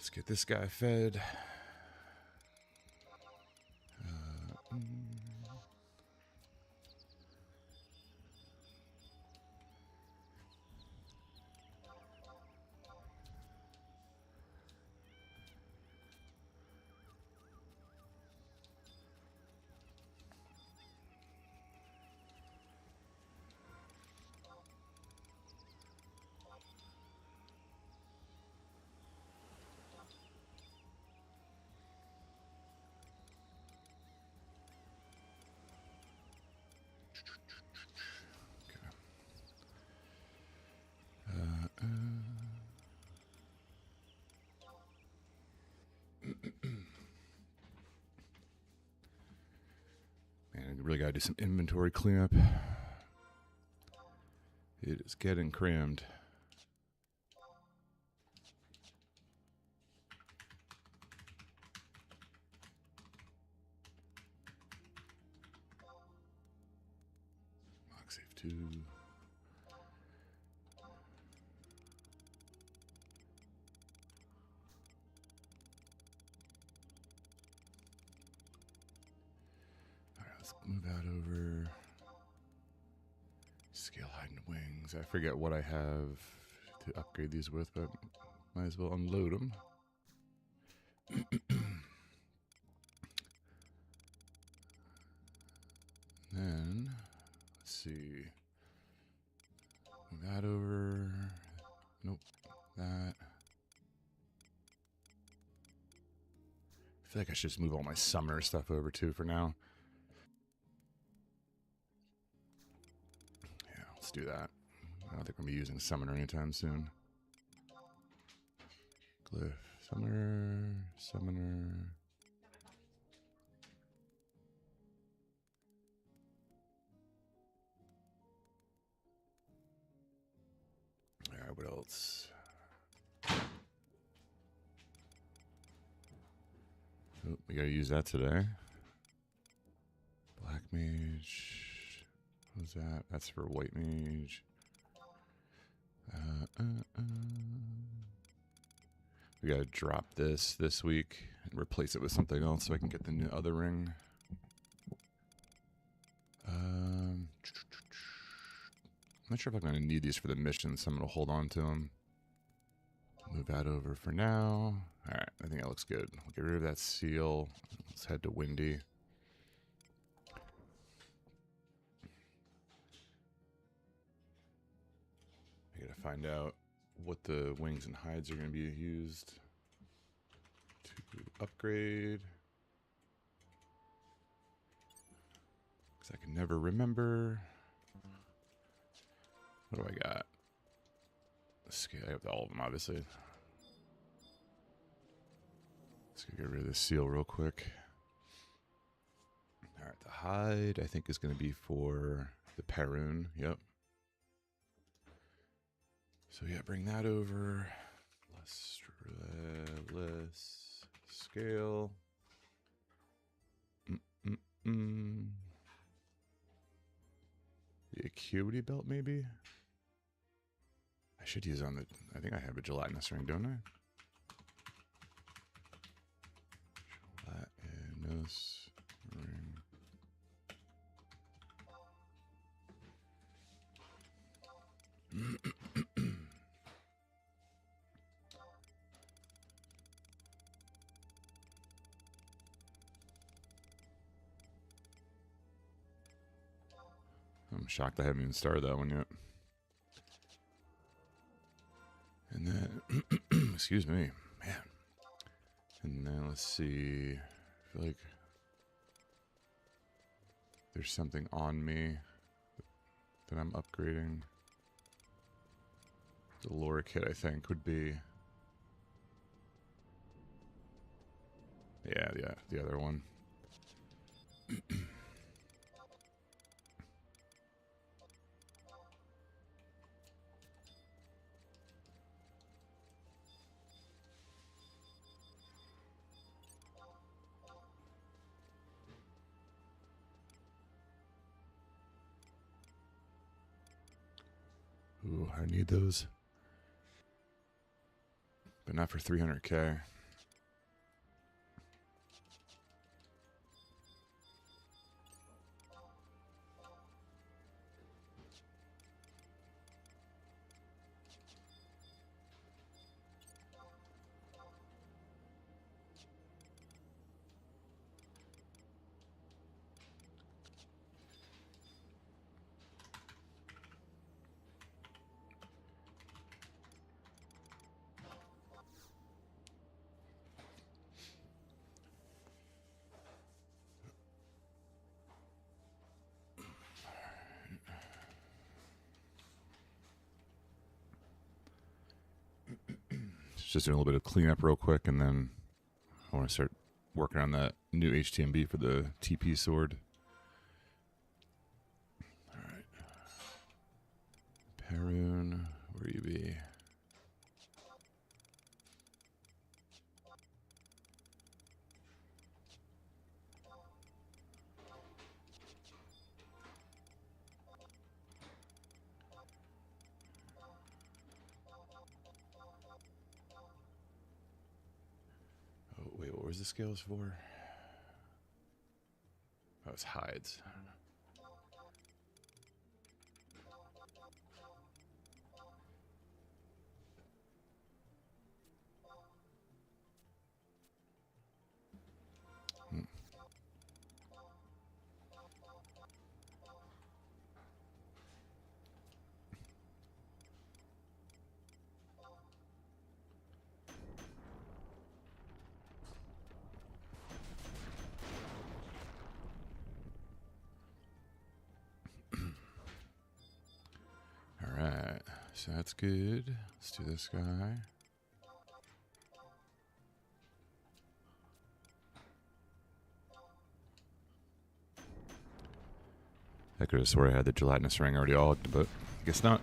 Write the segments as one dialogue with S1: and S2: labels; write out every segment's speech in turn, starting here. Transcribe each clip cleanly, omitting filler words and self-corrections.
S1: Let's get this guy fed. Man, I really gotta do some inventory cleanup. It is getting crammed. Lock safe 2. Let's move that over. Scale height and wings. I forget what I have to upgrade these with, but might as well unload them. Then, let's see. Move that over. Nope. That. I feel like I should just move all my summoner stuff over too for now. Yeah, let's do that. I don't think I'm going to be using summoner anytime soon. Glyph, summoner, summoner. Alright, what else? Oh, we gotta use that today. Black mage. What's that? That's for white mage. We gotta drop this week and replace it with something else so I can get the new other ring. I'm not sure if I'm gonna need these for the mission, so I'm gonna hold on to them. Move that over for now. Alright, I think that looks good. We'll get rid of that seal. Let's head to Windy. I gotta find out what the wings and hides are gonna be used to upgrade. Because I can never remember. What do I got? I have all of them, obviously. Let's get rid of this seal real quick. Alright, the hide, I think, is going to be for the Perun. Yep. So, yeah, bring that over. Less scale. The acuity belt, maybe? I should use on the... I think I have a gelatinous ring, don't I? Gelatinous ring. I'm shocked I haven't even started that one yet. And then, excuse me, man. And then let's see. I feel like there's something on me that I'm upgrading. The lore kit, I think, would be. Yeah, the other one. Ooh, I need those. But not for 300k. Just doing a little bit of cleanup real quick, and then I want to start working on that new HTMB for the TP sword. All right. Perun, where you be? Oh, wait, what was the scales for? Oh, it's hides. I don't know. Alright, so that's good. Let's do this guy. I could have swore I had the gelatinous ring already ogged, but I guess not.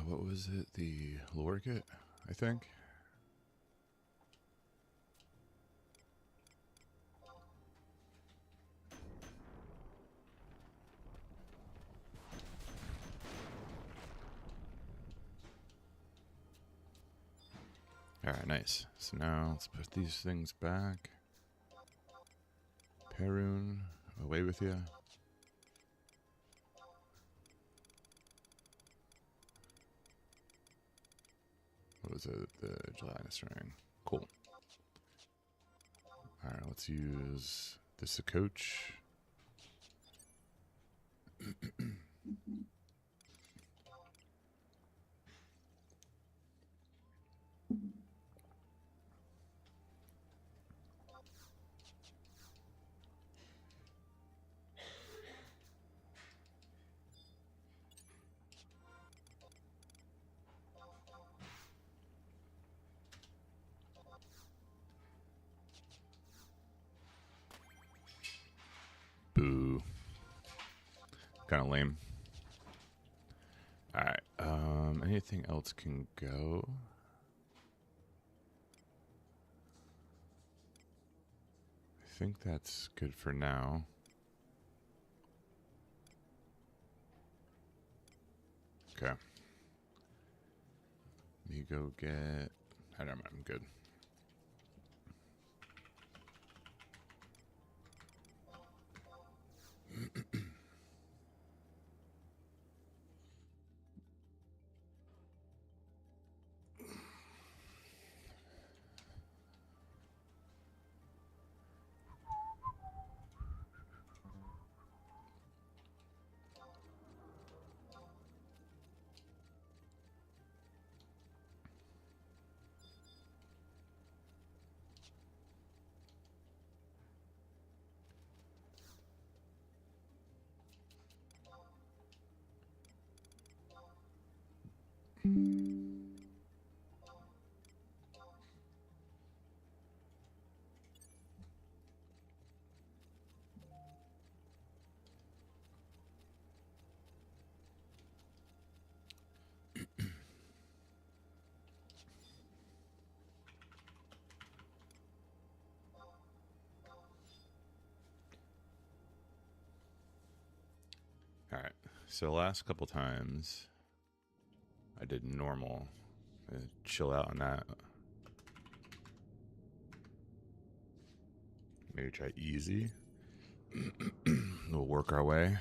S1: What was it? The lore kit, I think. Alright, nice. So now let's put these things back. Perun, away with you. What was it? The gelatinous ring. Cool. Alright, let's use this a coach. Boo. Kind of lame. Alright, anything else can go? I think that's good for now. Okay. Let me go get... I don't know, I'm good. Alright, so the last couple times I did normal. Chill out on that. Maybe try easy. We'll work our way.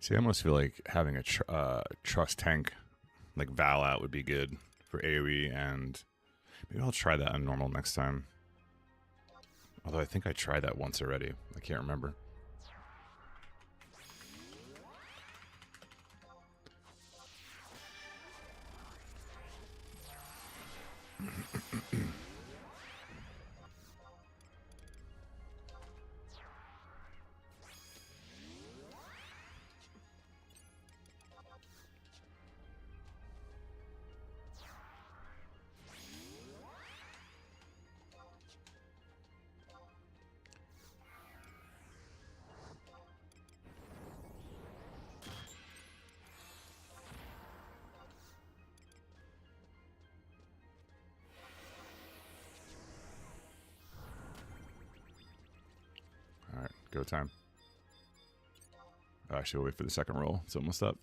S1: See, I almost feel like having a trust tank like Val out would be good for AoE, and maybe I'll try that on normal next time. Although I think I tried that once already. I can't remember. Alright, go time. Oh, actually, we'll wait for the second roll. It's almost up.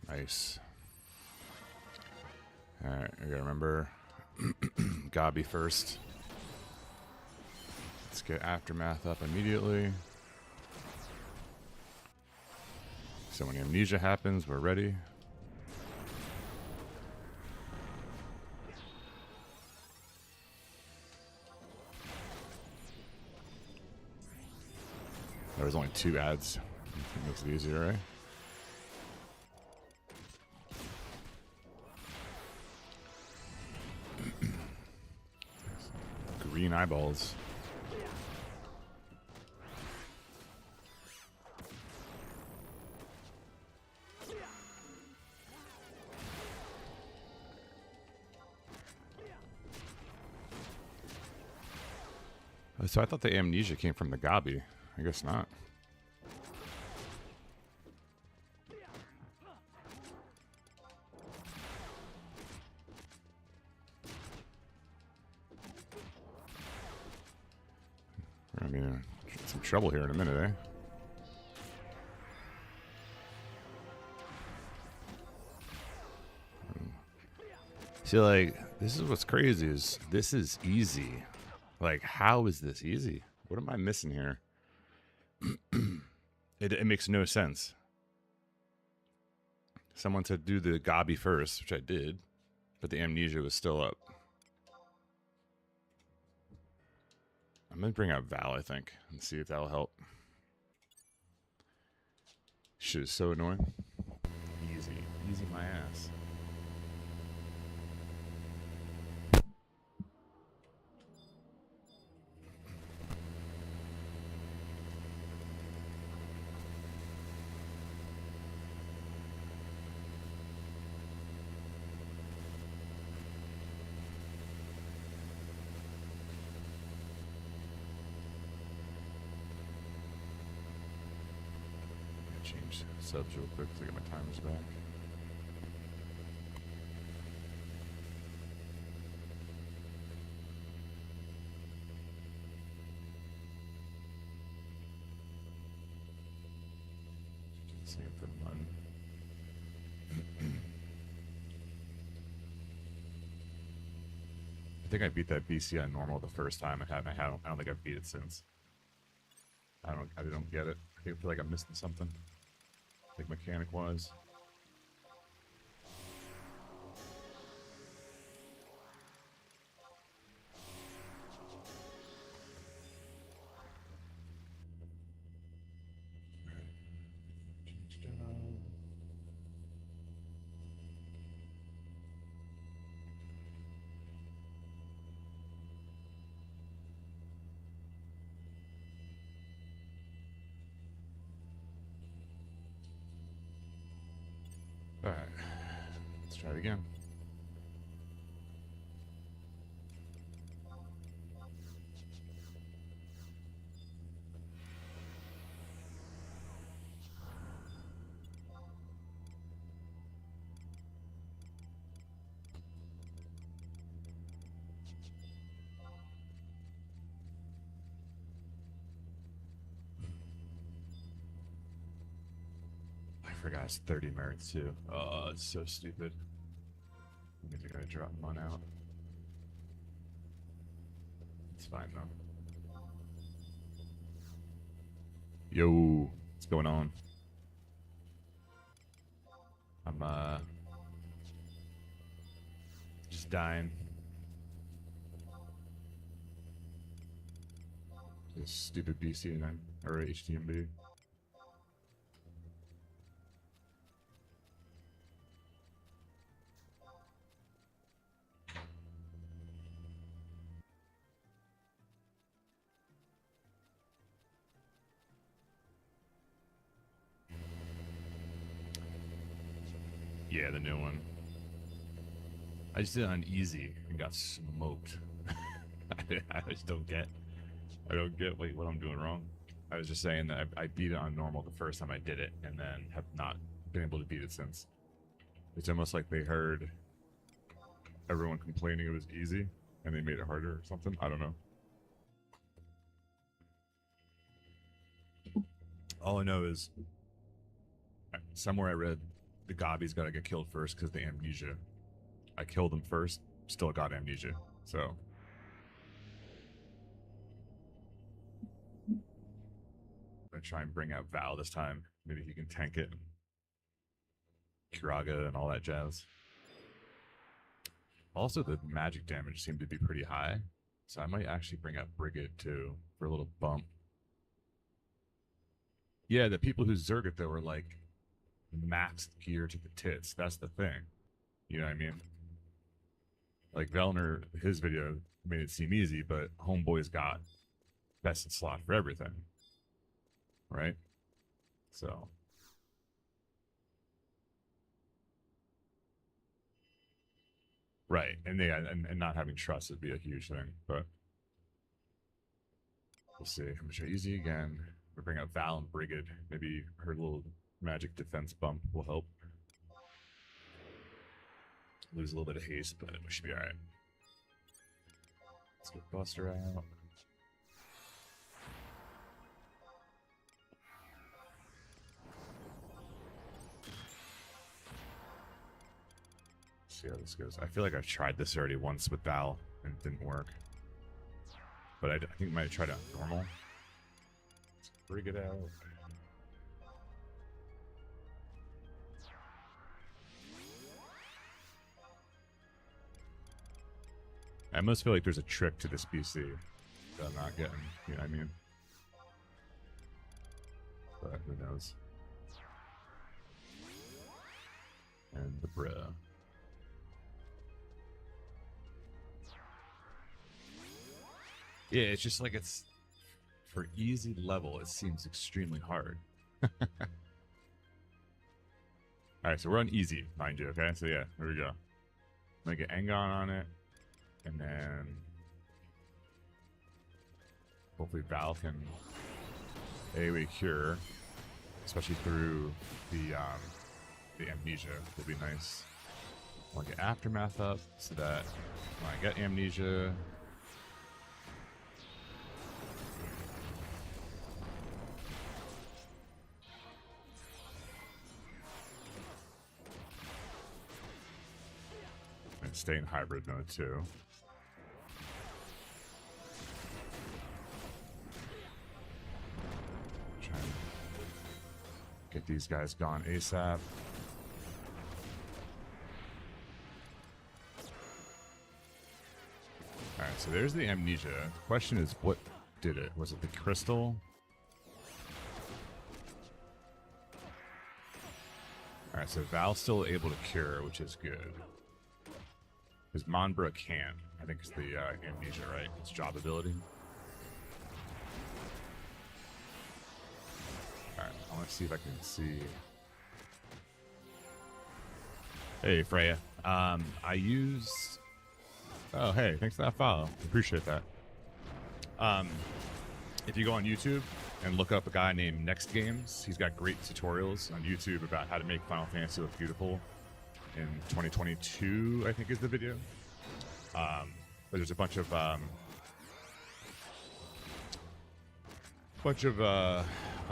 S1: Nice. Alright, I gotta remember Gabi first. Let's get Aftermath up immediately. So when Amnesia happens, we're ready. There was only 2 ads. It makes it easier, right? Green eyeballs. So I thought the amnesia came from the Gabi. I guess not. I mean, some trouble here in a minute, eh? See, like, this is what's crazy is this is easy. Like, how is this easy? What am I missing here? It makes no sense. Someone said do the Gabi first, which I did, but the amnesia was still up. I'm going to bring out Val, I think, and see if that'll help. Shit is so annoying. Easy. Easy my ass. Change subs real quick to get my timers back. Same for one. I think I beat that BC on normal the first time. I don't think I've beat it since. I don't get it. I feel like I'm missing something. Like mechanic wise. Alright, let's try it again. forgot it's 30 merits too. Oh, it's so stupid. I think I gotta drop one out. It's fine though. Yo, what's going on? I'm just dying. This stupid BC9 or HTMB. Yeah, the new one. I just did it on easy and got smoked. I just don't get. I don't get what I'm doing wrong. I was just saying that I beat it on normal the first time I did it, and then have not been able to beat it since. It's almost like they heard everyone complaining it was easy, and they made it harder or something. I don't know. All I know is somewhere I read the Gobby's got to get killed first because of the amnesia. I killed him first, still got amnesia. So I'm gonna try and bring out Val this time. Maybe he can tank it. Kiraga and all that jazz. Also, the magic damage seemed to be pretty high, so I might actually bring out Brigid too for a little bump. Yeah, the people who Zerg it though were like maxed gear to the tits. That's the thing. You know what I mean? Like Velner, his video made it seem easy, but Homeboy's got best in slot for everything. Right? So. Right. And and not having trust would be a huge thing, but we'll see. I'm gonna try easy again. We'll bring out Val and Brigid. Maybe her little magic defense bump will help. Lose a little bit of haste, but we should be alright. Let's get Buster out. See how this goes. I feel like I've tried this already once with Val and it didn't work. But I think I might have tried it on normal. Let's bring it out. I almost feel like there's a trick to this BC that I'm not getting, you know what I mean? But who knows? And the bruh. Yeah, it's just like it's for easy level, it seems extremely hard. Alright, so we're on easy, mind you, okay? So yeah, there we go. I'm gonna get Engon on it. And then hopefully Val can AoE cure, especially through the amnesia. Would be nice. I want to get Aftermath up so that when I get amnesia, and stay in hybrid mode too. Get these guys gone ASAP. Alright, so there's the amnesia. The question is, what did it? Was it the crystal? Alright, so Val's still able to cure, which is good. Because Monbra can. I think it's the amnesia, right? It's job ability. Alright, I want to see if I can see. Hey, Freya. I use... Oh, hey, thanks for that follow. Appreciate that. If you go on YouTube and look up a guy named Next Games, he's got great tutorials on YouTube about how to make Final Fantasy look beautiful in 2022, I think is the video. But there's a bunch of I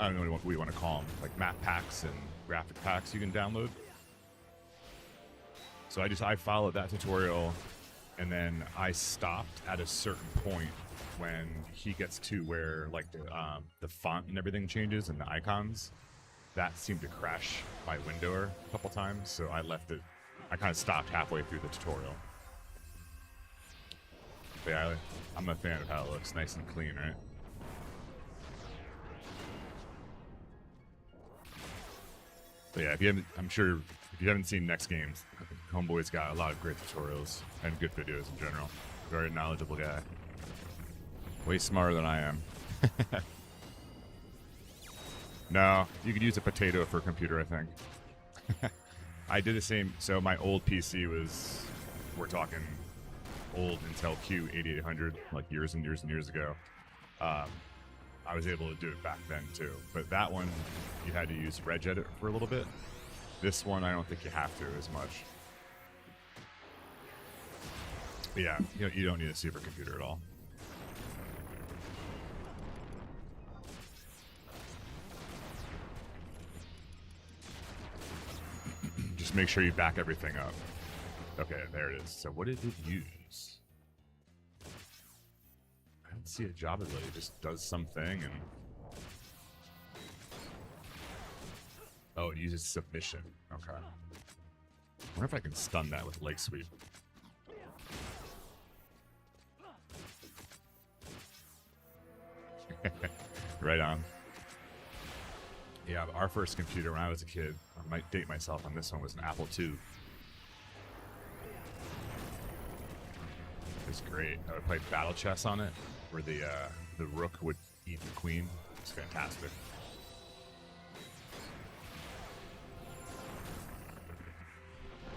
S1: don't know what we want to call them, like map packs and graphic packs you can download. So I followed that tutorial, and then I stopped at a certain point when he gets to where like the font and everything changes and the icons. That seemed to crash my window a couple times, so I left it. I kind of stopped halfway through the tutorial. But yeah, I'm a fan of how it looks, nice and clean, right? But yeah, if you haven't, I'm sure if you haven't seen Next Games, Homeboy's got a lot of great tutorials and good videos in general. Very knowledgeable guy. Way smarter than I am. No, you could use a potato for a computer, I think. I did the same. So my old PC was, we're talking old Intel Q8800, like years and years and years ago. I was able to do it back then too. But that one, you had to use regedit for a little bit. This one, I don't think you have to as much. But yeah, you don't need a supercomputer at all. Just make sure you back everything up. Okay, there it is. So what did it use? I don't see a job ability. It just does something and... Oh, it uses submission. Okay. I wonder if I can stun that with leg sweep. Right on. Yeah, our first computer when I was a kid, I might date myself on this one, was an Apple II. It was great. I would play battle chess on it, where the rook would eat the queen. It's fantastic.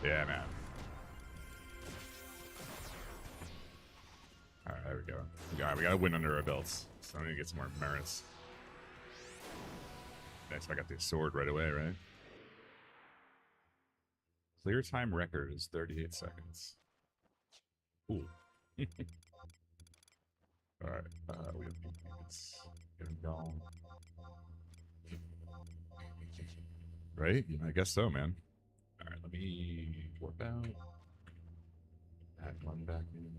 S1: Yeah, man. Alright, there we go. We gotta win under our belts. So I need to get some more merits. Nice, I got the sword right away, right? Clear time record is 38 seconds. Ooh. Alright, let's get him going. Right? Yeah, I guess so, man. Alright, let me warp out. Add one back in.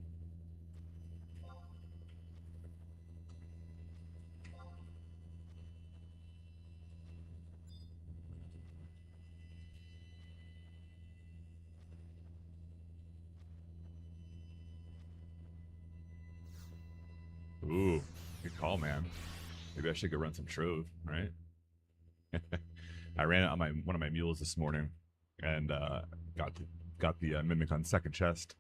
S1: Ooh, good call, man. Maybe I should go run some Trove, right? I ran it on one of my mules this morning, and got the mimic on second chest.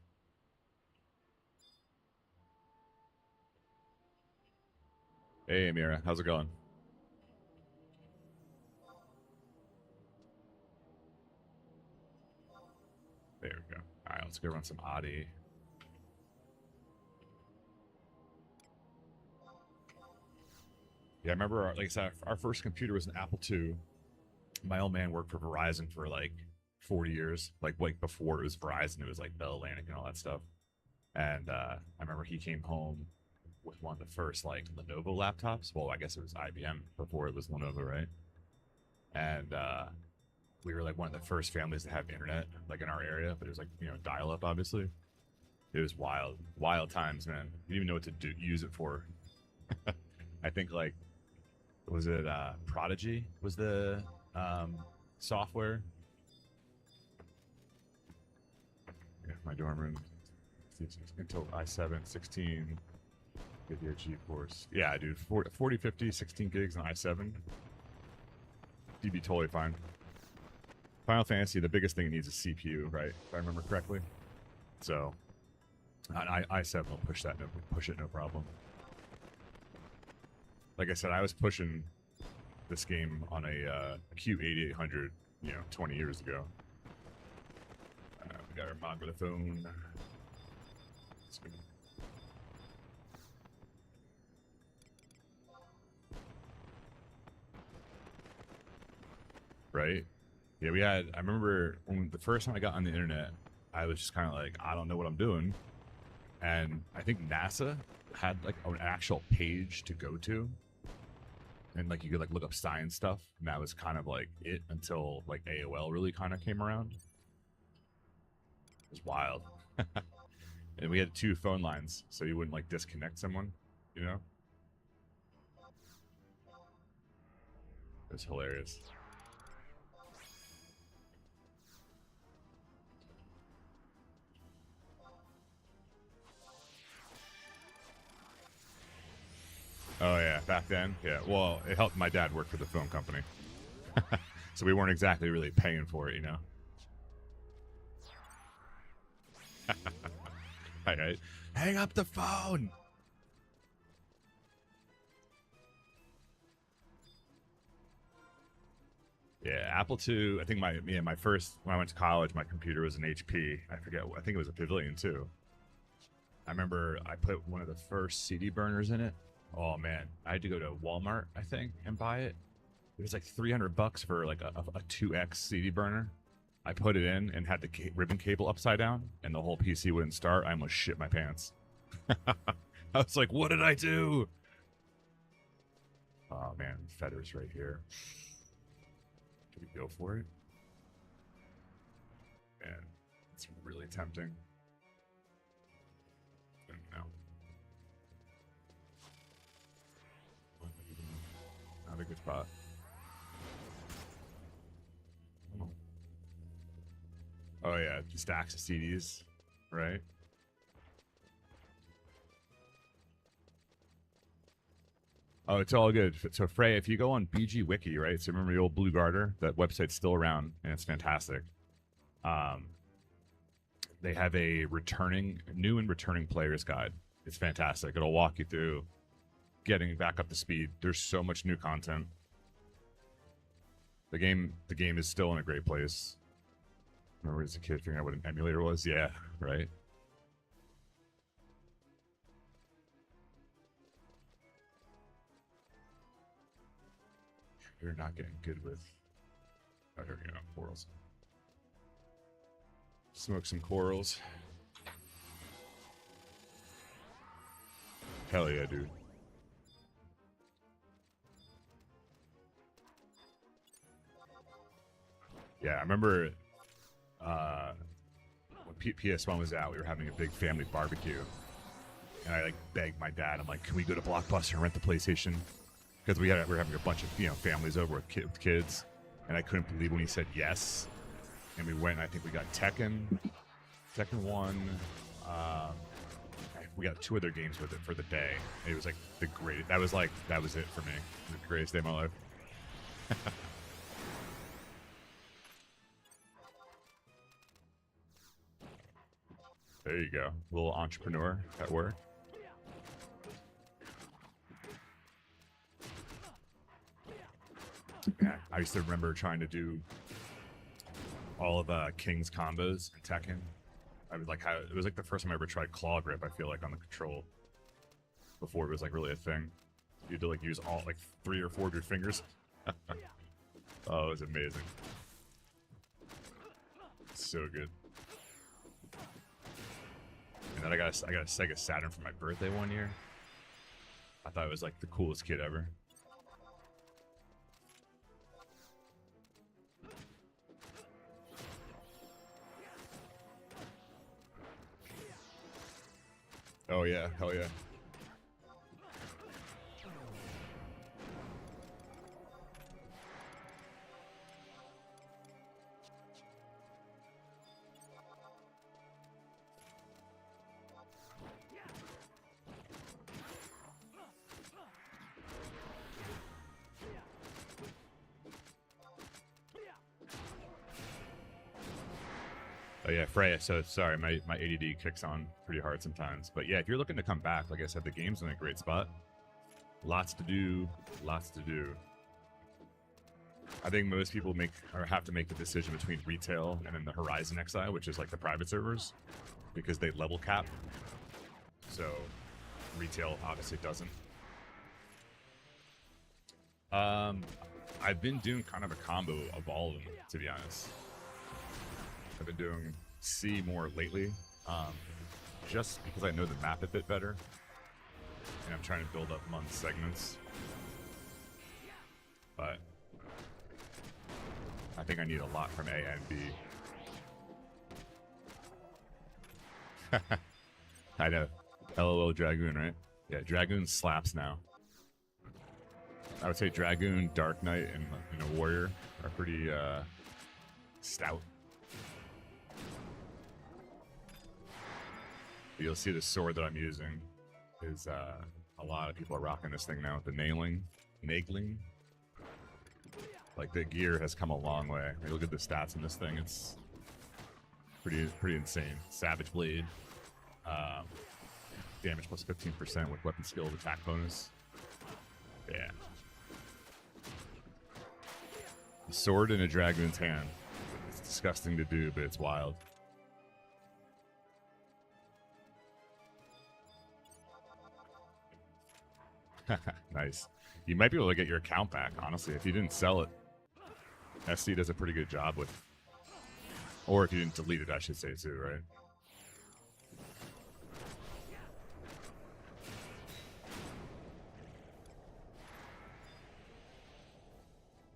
S1: Hey, Amira, how's it going? There we go. All right, let's go run some Adi. Yeah, I remember, like I said, our first computer was an Apple II. My old man worked for Verizon for like 40 years, like before it was Verizon, it was like Bell Atlantic and all that stuff. And I remember he came home with one of the first like Lenovo laptops. Well, I guess it was IBM before it was Lenovo, right? And we were like one of the first families to have internet like in our area, but it was like, dial up, obviously. It was wild times, man. You didn't even know what to use it for. I think like, was it Prodigy was the software? Yeah, my dorm room. Intel i7 16 video GeForce. Yeah, dude, 40, 50, 16 gigs on i7. You'd be totally fine. Final Fantasy, the biggest thing it needs is CPU, right? If I remember correctly. So, i7 will push it no problem. Like I said, I was pushing this game on a Q8800, 20 years ago. We got our manga phone. Right? Yeah, I remember when the first time I got on the internet, I was just kind of like, I don't know what I'm doing. And I think NASA had like an actual page to go to. and like you could like look up science stuff, and that was kind of like it until like AOL really kind of came around. It was wild. And we had 2 phone lines, so you wouldn't like disconnect someone, you know? It was hilarious. Oh yeah, back then, yeah. Well, it helped my dad work for the phone company, so we weren't exactly really paying for it, you know. All right, hang up the phone. Yeah, Apple II. I think my first when I went to college, my computer was an HP. I forget. I think it was a Pavilion too. I remember I put one of the first CD burners in it. Oh man, I had to go to Walmart, I think, and buy it. It was like $300 for like a 2X CD burner. I put it in and had the ribbon cable upside down, and the whole PC wouldn't start. I almost shit my pants. I was like, "What did I do?" Oh man, feathers right here. Can we go for it? Man, it's really tempting. No. Not a good spot. Oh yeah, stacks of CDs, right? Oh, it's all good. So Frey, if you go on BG Wiki, right? So remember the old Blue Garter? That website's still around, and it's fantastic. They have a new and returning players guide. It's fantastic. It'll walk you through getting back up to speed. There's so much new content. The game is still in a great place. Remember as a kid figuring out what an emulator was? Yeah, right. You're not getting good with. Oh, here we go. Corals. Smoke some corals. Hell yeah, dude. Yeah, I remember when PS1 was out, we were having a big family barbecue. And I like begged my dad, I'm like, can we go to Blockbuster and rent the PlayStation? Because we were having a bunch of families over with kids, and I couldn't believe when he said yes. And we went. I think we got Tekken 1. We got 2 other games with it for the day. It was like the great. That was it for me. It was the greatest day of my life. There you go, little entrepreneur at work. Yeah, I used to remember trying to do all of King's combos in Tekken. I was like, it was like the first time I ever tried claw grip. I feel like on the control before it was like really a thing. You had to like use all like 3 or 4 of your fingers. Oh, it was amazing. So good. And then I got a Sega Saturn for my birthday one year. I thought it was like the coolest kid ever. Oh yeah, hell yeah. Oh yeah, Freya. So sorry, my ADD kicks on pretty hard sometimes. But yeah, if you're looking to come back, like I said, the game's in a great spot. Lots to do, lots to do. I think most people have to make the decision between retail and then the Horizon XI, which is like the private servers, because they level cap. So retail obviously doesn't. I've been doing kind of a combo of all of them, to be honest. I've been doing C more lately, just because I know the map a bit better, and I'm trying to build up month segments. but I think I need a lot from A and B. I know. LOL Dragoon, right? Yeah, Dragoon slaps now. I would say Dragoon, Dark Knight, and Warrior are pretty stout. You'll see the sword that I'm using is a lot of people are rocking this thing now. The nagling. Like the gear has come a long way. I mean, look at the stats in this thing. It's pretty insane. Savage Blade. Damage plus 15% with weapon skill attack bonus. Yeah. A sword in a Dragoon's hand. It's disgusting to do, but it's wild. Nice. You might be able to get your account back, honestly, if you didn't sell it. SC does a pretty good job with... Or if you didn't delete it, I should say, too, right?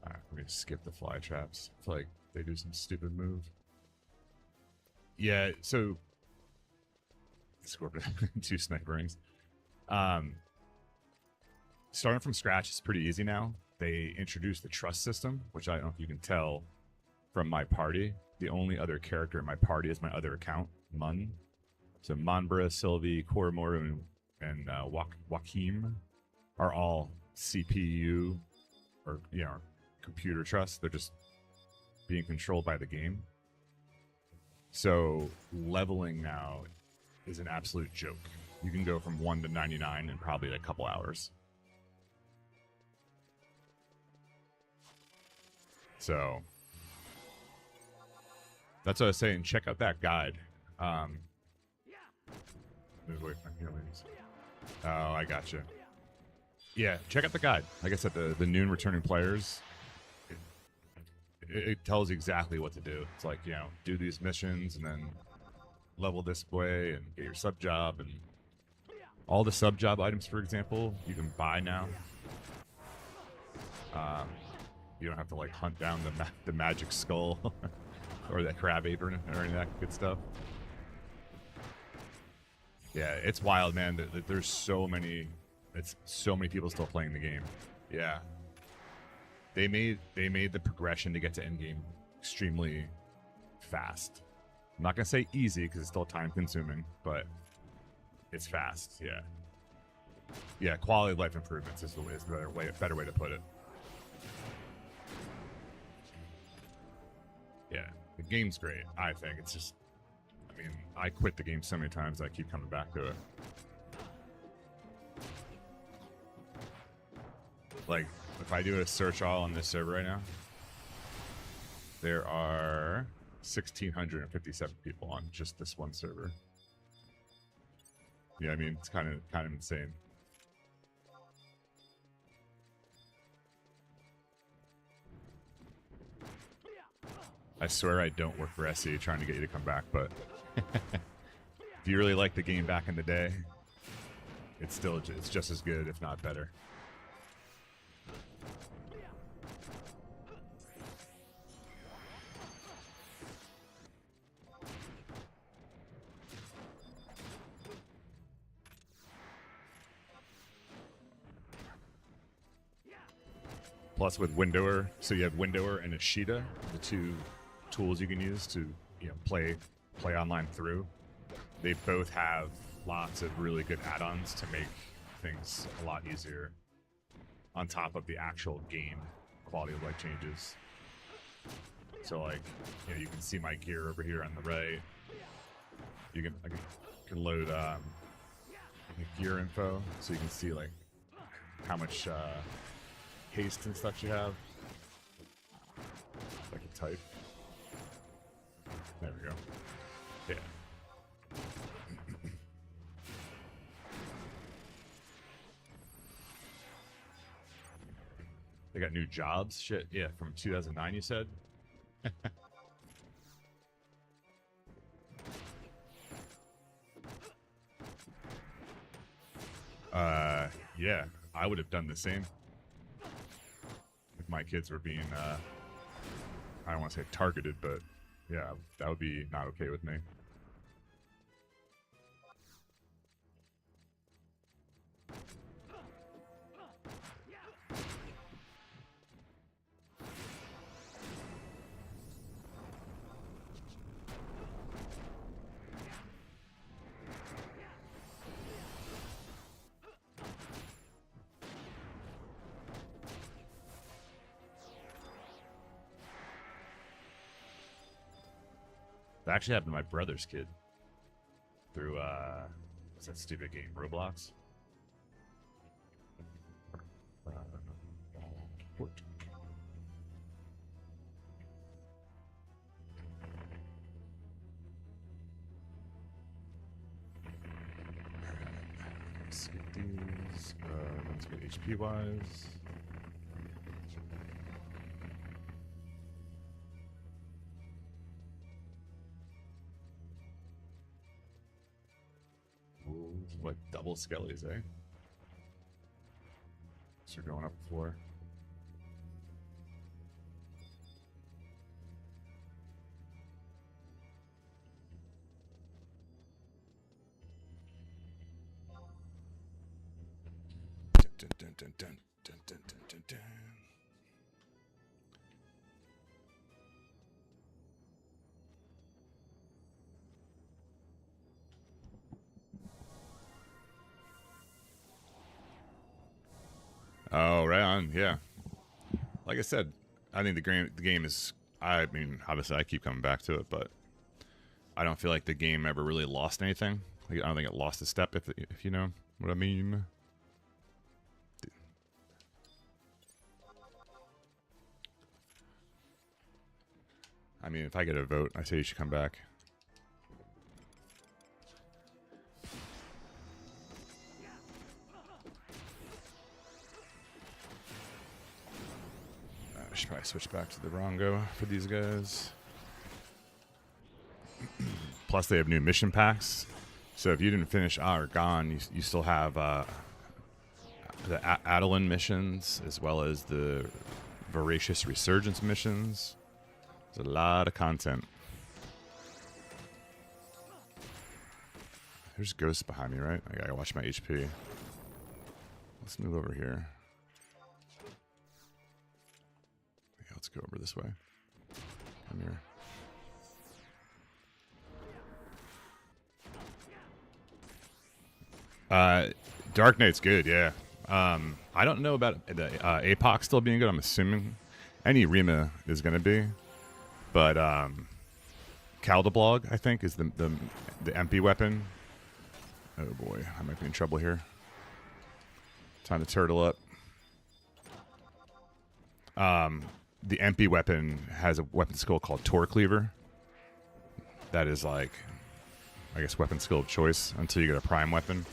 S1: Alright, we're gonna skip the fly traps. I feel like they do some stupid move. Yeah, so... Scorpion, 2 sniper rings. Starting from scratch is pretty easy now. They introduced the trust system, which I don't know if you can tell from my party. The only other character in my party is my other account, Mun. So Manbra, Sylvie, Koromoru, and Joachim are all CPU or computer trust. They're just being controlled by the game. So leveling now is an absolute joke. You can go from 1 to 99 in probably a couple hours. So that's what I was saying. Check out that guide. Move away from my feelings. Oh, I gotcha. Yeah, check out the guide. Like I said, the noon returning players. It tells you exactly what to do. It's like, do these missions and then level this way and get your sub job, and all the sub job items, for example, you can buy now. You don't have to hunt down the magic skull or the crab apron or any of that good stuff. Yeah, it's wild, man. There's so many people still playing the game. Yeah, they made the progression to get to endgame extremely fast. I'm not gonna say easy because it's still time consuming, but it's fast. Yeah. Quality of life improvements is a better way to put it. Yeah, the game's great, I think. It's just, I quit the game so many times I keep coming back to it. Like, if I do a search all on this server right now, there are 1,657 people on just this one server. Yeah, it's kind of insane. I swear I don't work for SE trying to get you to come back, but if you really like the game back in the day, it's just as good, if not better. Plus with Windower, so you have Windower and Ashita, the 2 tools you can use to play online through. They both have lots of really good add-ons to make things a lot easier on top of the actual game quality of life changes. So you can see my gear over here on the right. I can load gear info so you can see how much haste and stuff you have. I can type. There we go. Yeah. They got new jobs? Shit, yeah, from 2009 you said? Yeah, I would have done the same. my kids were being, I don't want to say targeted, but yeah, that would be not okay with me. That actually happened to my brother's kid through what's that stupid game, Roblox? What? Let's get these. Let's get HP wise. What double skellies, eh? So we're going up the floor. Dun, dun, dun, dun, dun, dun, dun, dun, dun. Oh, right on. Yeah. Like I said, I think the game is. I mean, obviously, I keep coming back to it, but I don't feel like the game ever really lost anything. Like, I don't think it lost a step, if you know what I mean. I mean, if I get a vote, I say you should come back. I should probably switch back to the Rongo for these guys. Plus, they have new mission packs. So if you didn't finish or Gone, you still have the Adeline missions as well as the Voracious Resurgence missions. There's a lot of content. There's ghosts behind me, right? I gotta watch my HP. Let's move over here. Yeah, let's go over this way. Come here. Dark Knight's good, yeah. I don't know about the APOC still being good. I'm assuming any Rima is going to be. But Caldablog, I think, is the MP weapon. Oh boy, I might be in trouble here. Time to turtle up. The MP weapon has a weapon skill called Tor Cleaver. That is like, I guess, weapon skill of choice until you get a prime weapon.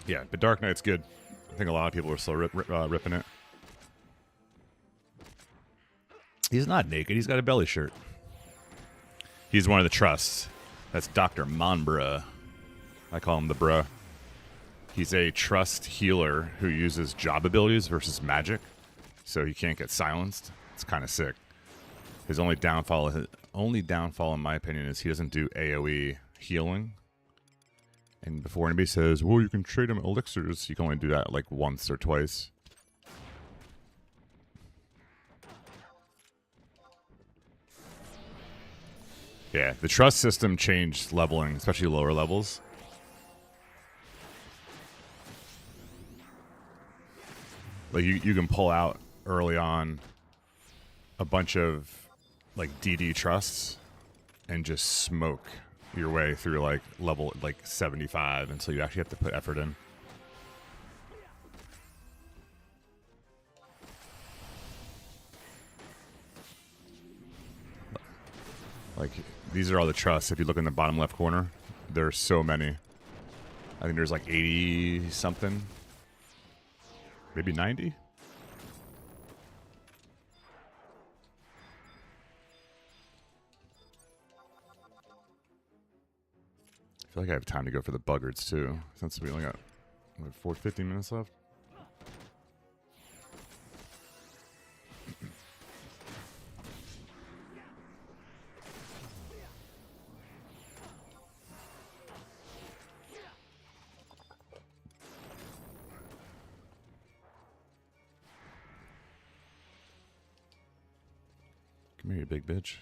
S1: Yeah, but Dark Knight's good. I think a lot of people are still ripping it. He's not naked. He's got a belly shirt. He's one of the trusts. That's Dr. Monbra. I call him the bruh. He's a trust healer who uses job abilities versus magic, so he can't get silenced. It's kind of sick. His only downfall, in my opinion, is he doesn't do AoE healing. And before anybody says, well, you can trade him elixirs, you can only do that like once or twice. Yeah, the trust system changed leveling, especially lower levels. Like you can pull out early on a bunch of like DD trusts and just smoke your way through like level like 75 until you actually have to put effort in. Like these are all the trusts. If you look in the bottom left corner, there's so many. I think there's like 80 something, maybe 90. feel like I have time to go for the buggards too, since we only got 50 minutes left. Come here, you big bitch.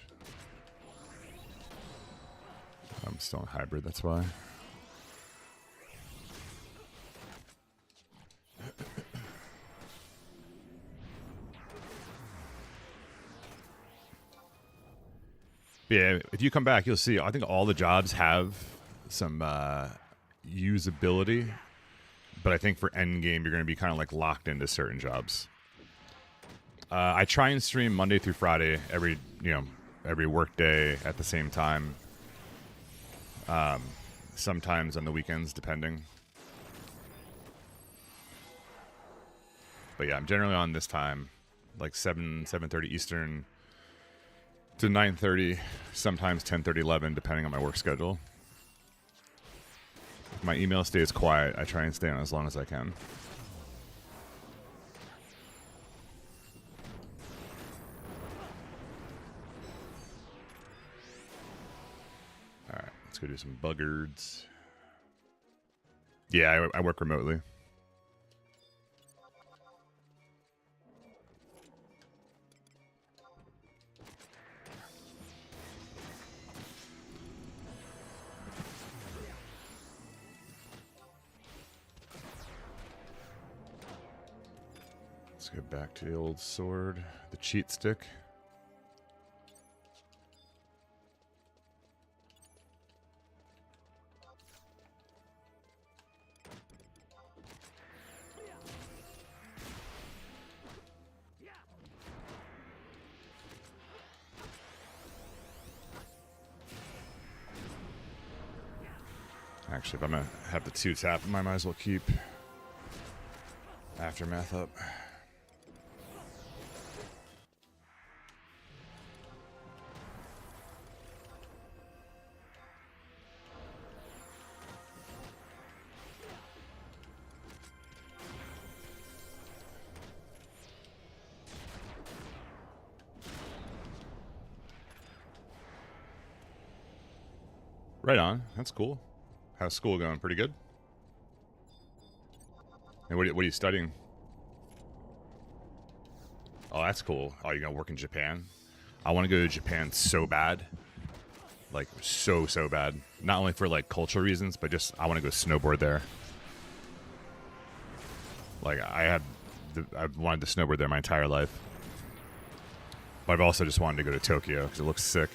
S1: I'm still in hybrid, that's why. Yeah, if you come back, you'll see. I think all the jobs have some usability, but I think for endgame, you're going to be kind of like locked into certain jobs. I try and stream Monday through Friday every work day at the same time. Sometimes on the weekends, depending. But yeah, I'm generally on this time, like 7:30 Eastern to 9:30, sometimes 10:30, 11, depending on my work schedule. If my email stays quiet, I try and stay on as long as I can. All right, let's go do some buggards. Yeah, I work remotely. Let's go back to the old sword, the cheat stick. Actually, if I'm going to have the 2 tap, I might as well keep Aftermath up. Right on. That's cool. How's school going? Pretty good? And what are you studying? Oh, that's cool. Oh, you're going to work in Japan? I want to go to Japan so bad. Like, so bad. Not only for, like, cultural reasons, but just I want to go snowboard there. Like, I've wanted to snowboard there my entire life. But I've also just wanted to go to Tokyo because it looks sick.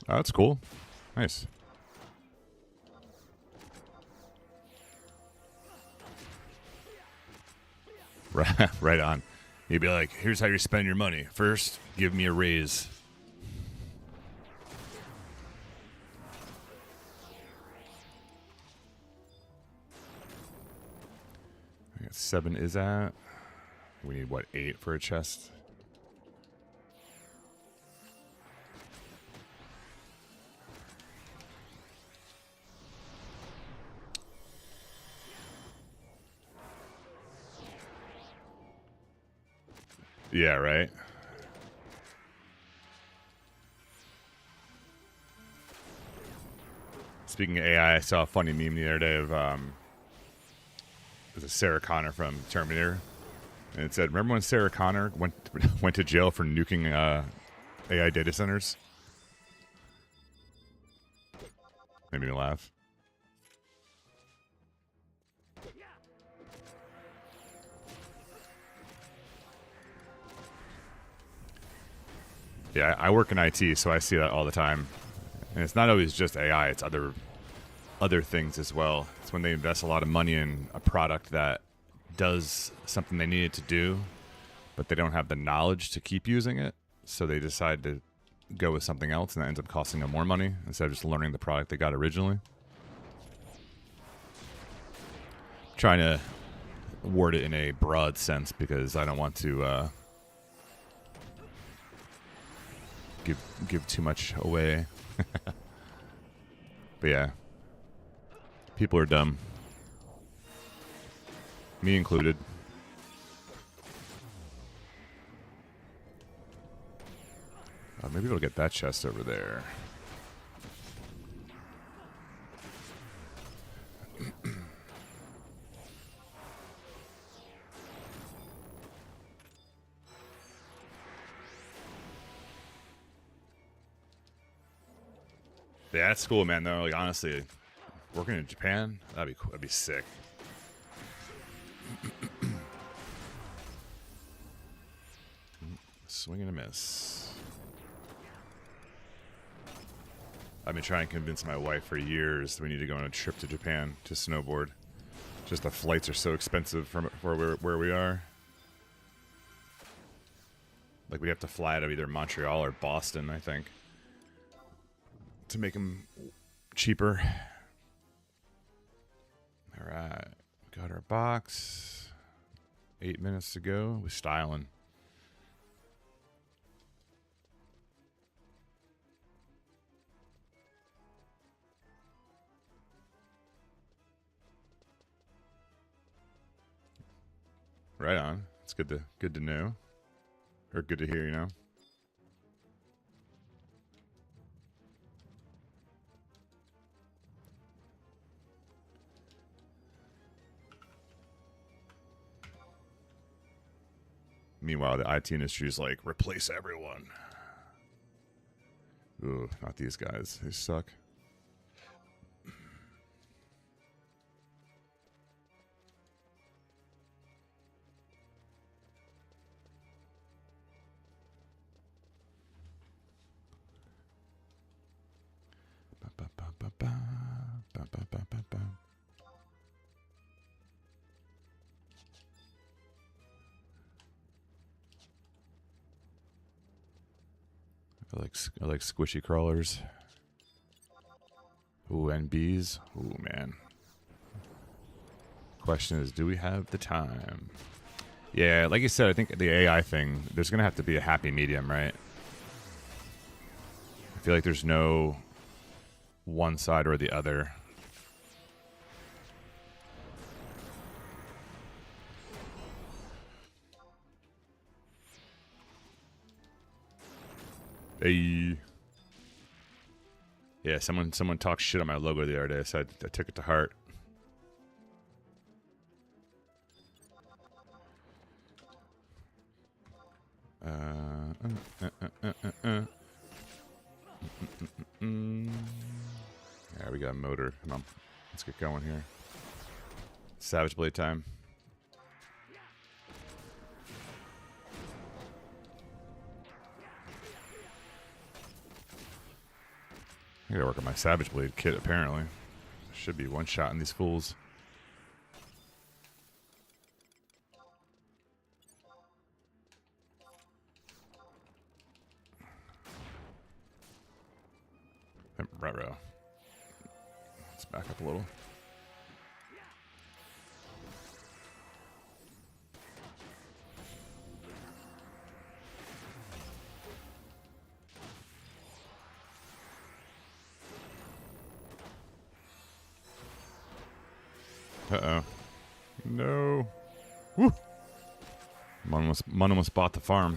S1: Oh, that's cool. Nice. Right on. You'd be like, here's how you spend your money. First, give me a raise. I got 7 is that. We need, what, 8 for a chest? Yeah, right? Speaking of AI, I saw a funny meme the other day of it was a Sarah Connor from Terminator, and it said, "Remember when Sarah Connor went to jail for nuking AI data centers?" Made me laugh. Yeah, I work in IT, so I see that all the time. And it's not always just AI, it's other things as well. It's when they invest a lot of money in a product that does something they need it to do, but they don't have the knowledge to keep using it, so they decide to go with something else, and that ends up costing them more money instead of just learning the product they got originally. Trying to word it in a broad sense because I don't want to give too much away. But yeah, people are dumb, me included. Maybe we'll get that chest over there. Yeah, that's cool, man. Though, like honestly, working in Japan, that'd be cool. That'd be sick. Swing and a miss. I've been trying to convince my wife for years that we need to go on a trip to Japan to snowboard. Just the flights are so expensive from where we are. Like, we'd have to fly out of either Montreal or Boston, I think, to make them cheaper. All right. Got our box. 8 minutes to go. We're styling. Right on. It's good to know. Or good to hear, you know. Meanwhile, the IT industry is like, replace everyone. Ooh, not these guys. They suck. I like squishy crawlers. Ooh, and bees. Ooh, man. Question is, do we have the time? Yeah, like you said, I think the AI thing, there's going to have to be a happy medium, right? I feel like there's no one side or the other. Hey. Yeah, someone talked shit on my logo the other day, so I took it to heart. Yeah, we got a motor. Come on, let's get going here. Savage Blade time. I gotta work on my Savage Blade kit, apparently. Should be one shot in these fools. Ruh-roh. Let's back up a little. Uh-oh. No. Woo! One almost bought the farm.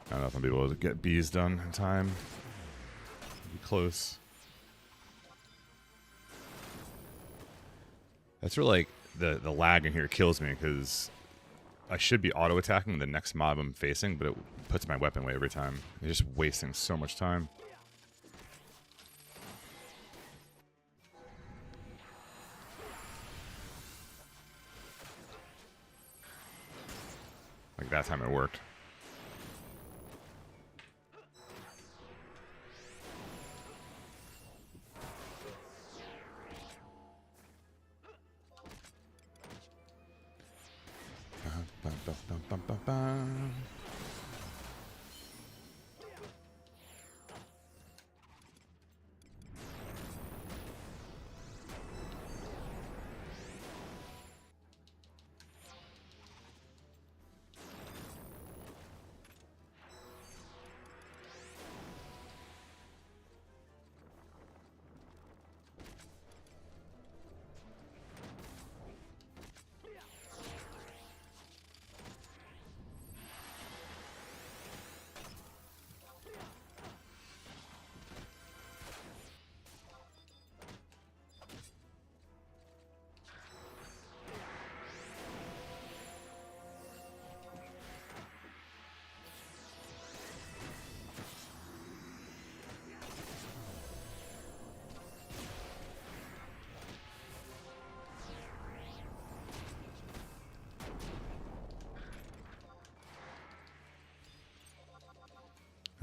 S1: I don't know if I'll be able to get bees done in time. Be close. That's where, like, the lag in here kills me, because I should be auto attacking the next mob I'm facing, but it puts my weapon away every time. It's just wasting so much time. Like that time it worked.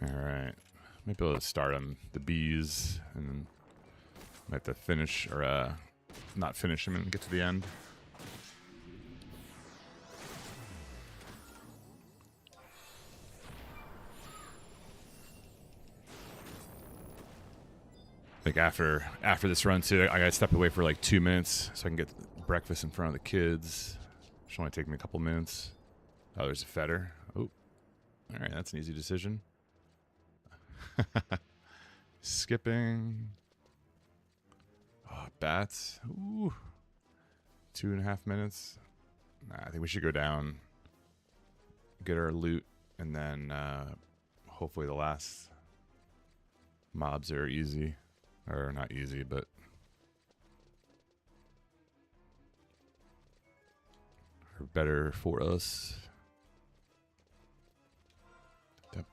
S1: Alright. Might be able to start on the bees, and then might have to finish, or not finish them and get to the end. Like after this run too, I gotta step away for like 2 minutes so I can get breakfast in front of the kids. Should only take me a couple minutes. Oh, there's a fetter. Oh, all right, that's an easy decision. Skipping. Oh, bats. Ooh, 2.5 minutes. Nah, I think we should go down, get our loot, and then hopefully the last mobs are easy. Or not easy, but are better for us. What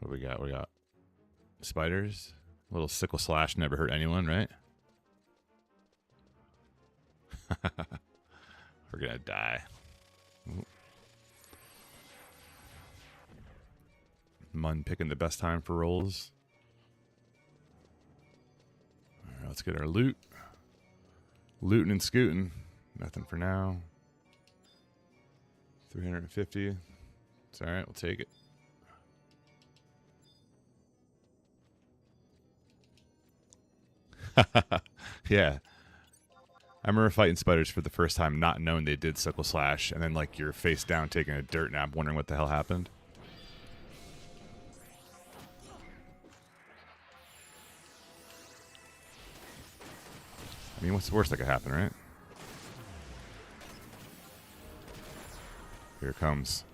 S1: do we got? We got spiders. A little sickle slash never hurt anyone, right? We're gonna die. Ooh. Mun picking the best time for rolls. Alright, let's get our loot. Looting and scooting. Nothing for now. 350. It's alright, we'll take it. Yeah. I remember fighting spiders for the first time, not knowing they did sickle slash, and then like you're face down taking a dirt nap, wondering what the hell happened. I mean, what's the worst that could happen, right? Here it comes.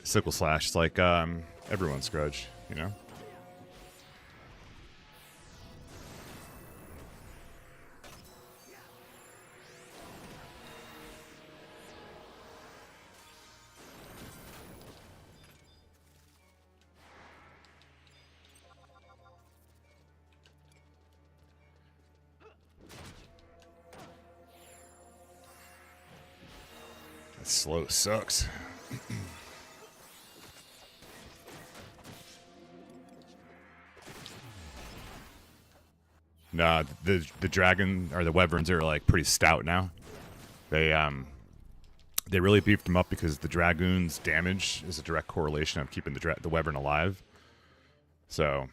S1: Sickle slash. It's like everyone's grudge, you know? That slow sucks. Nah, the dragon or the wyverns are like pretty stout now. They really beefed them up because the dragoon's damage is a direct correlation of keeping the wyvern alive. So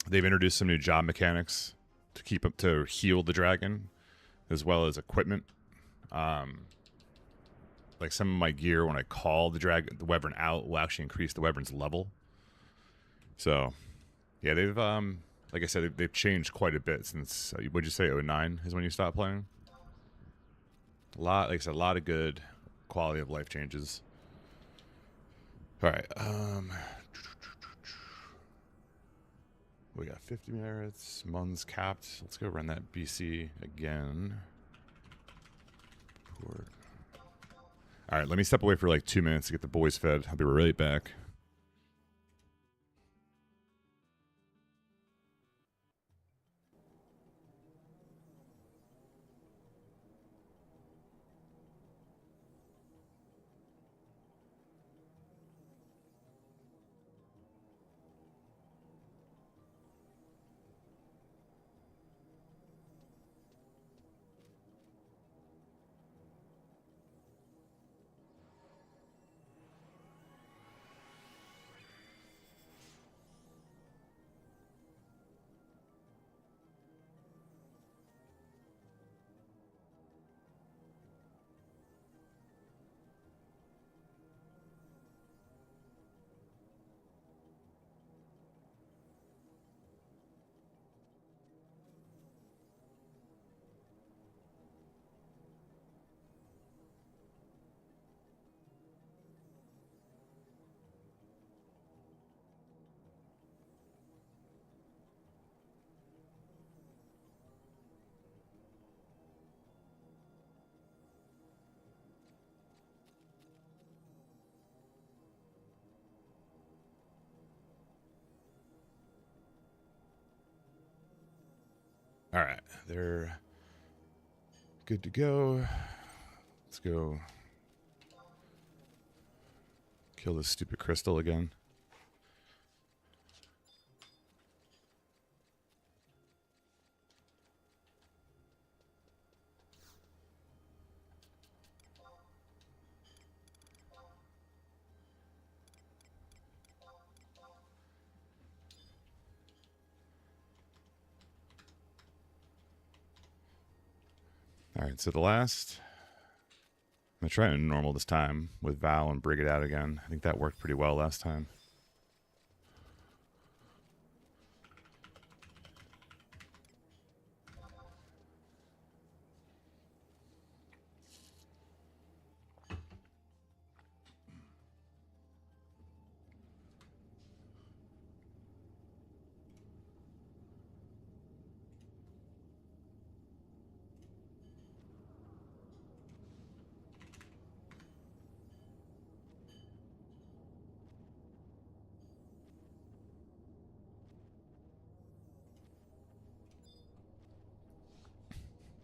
S1: they've introduced some new job mechanics to keep up to heal the dragon, as well as equipment. Like some of my gear, when I call the wyvern out, will actually increase the wyvern's level. So, yeah, they've like I said, they've changed quite a bit since. Would you say 09 is when you stopped playing? Like I said, a lot of good quality of life changes. All right, we got 50 merits. Mun's capped. Let's go run that BC again. All right, let me step away for like 2 minutes to get the boys fed. I'll be right back. All right, they're good to go. Let's go kill this stupid crystal again. All right, so the last, I'm going to try and normal this time with Val and brig it out again. I think that worked pretty well last time.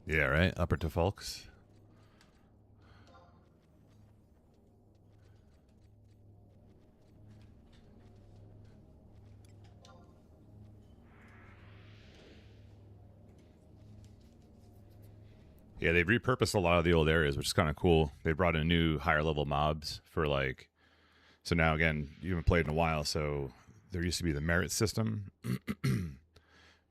S1: Yeah, right? Upper to Folks. Yeah, they've repurposed a lot of the old areas, which is kind of cool. They brought in new higher level mobs for like, so now again, you haven't played in a while, so there used to be the merit system.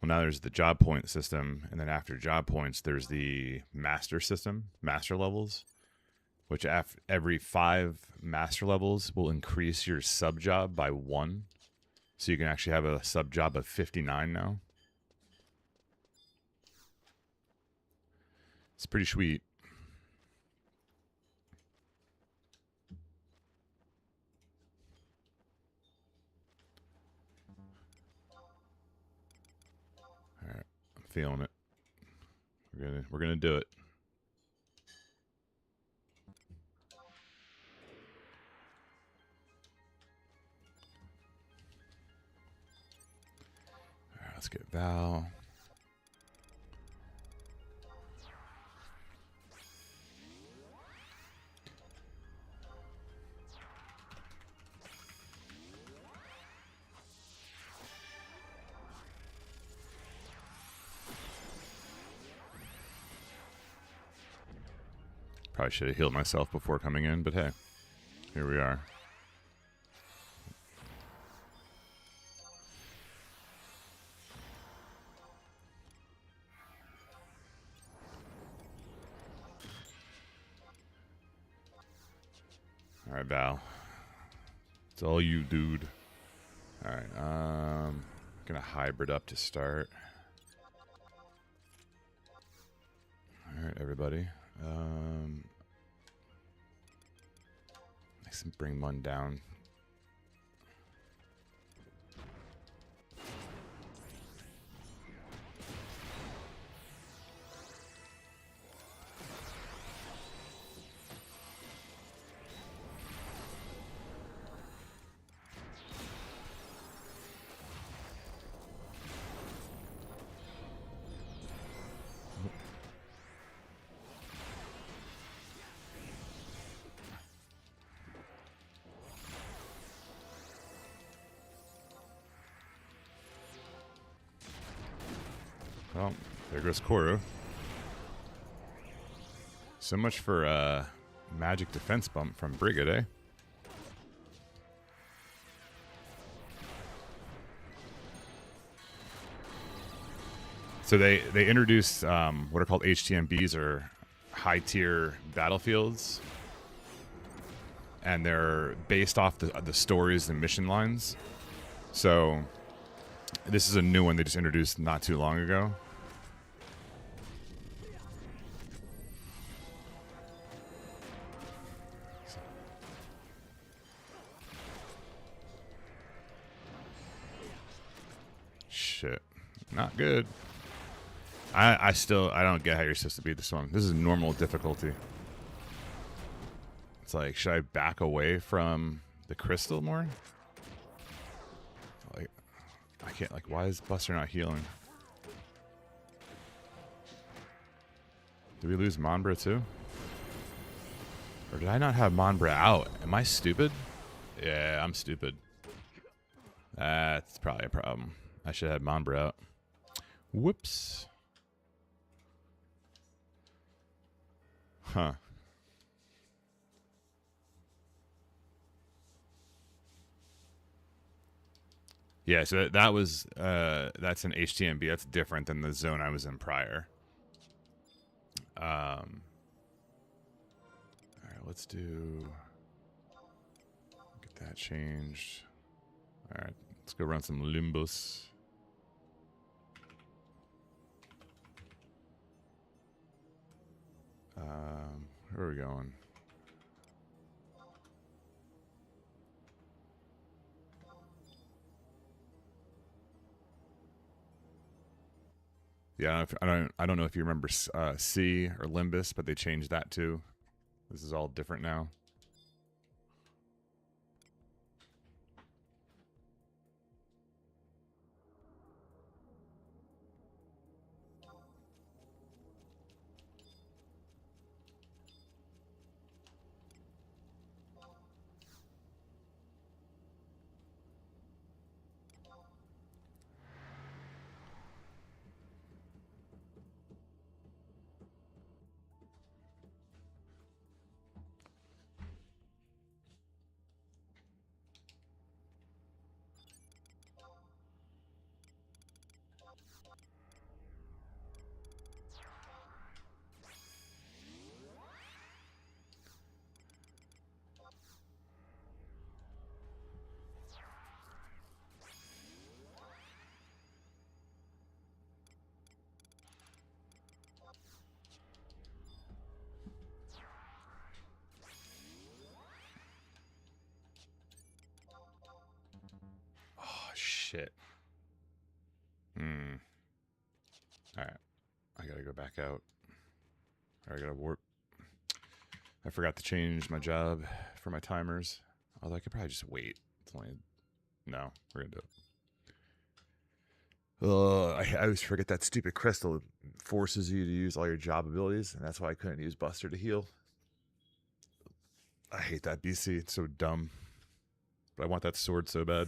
S1: Well, now there's the job point system, and then after job points, there's the master system, master levels, which every 5 master levels will increase your sub job by 1. So you can actually have a sub job of 59 now. It's pretty sweet. All right, I'm feeling it. We're gonna do it. All right, let's get Val. Probably should have healed myself before coming in, but hey, here we are. All right, Val. It's all you, dude. All right. Gonna hybrid up to start. All right, everybody. Nice and bring one down. Well, there goes Koru. So much for magic defense bump from Brigade, eh? So they introduced what are called HTMBs, or high tier battlefields, and they're based off the stories and mission lines. So this is a new one they just introduced not too long ago. Shit, not good. I don't get how you're supposed to beat this one. This is normal difficulty. It's like, should I back away from the crystal more? Like, I can't, like, why is Buster not healing? Did we lose Monbra too? Or did I not have Monbra out? Am I stupid? Yeah, I'm stupid. That's probably a problem. I should have had Monbra out. Whoops. Huh. Yeah, so that was that's an HTMB. That's different than the zone I was in prior. All right, let's do get that changed. All right, let's go run some Limbus. Where are we going? Yeah, I don't know if you remember C or Limbus, but they changed that too. This is all different now. Oh shit. All right, I gotta go back out. Or I gotta warp. I forgot to change my job for my timers. Although I could probably just wait. It's only no. We're gonna do it. I always forget that stupid crystal forces you to use all your job abilities, and that's why I couldn't use Buster to heal. I hate that BC. It's so dumb. But I want that sword so bad.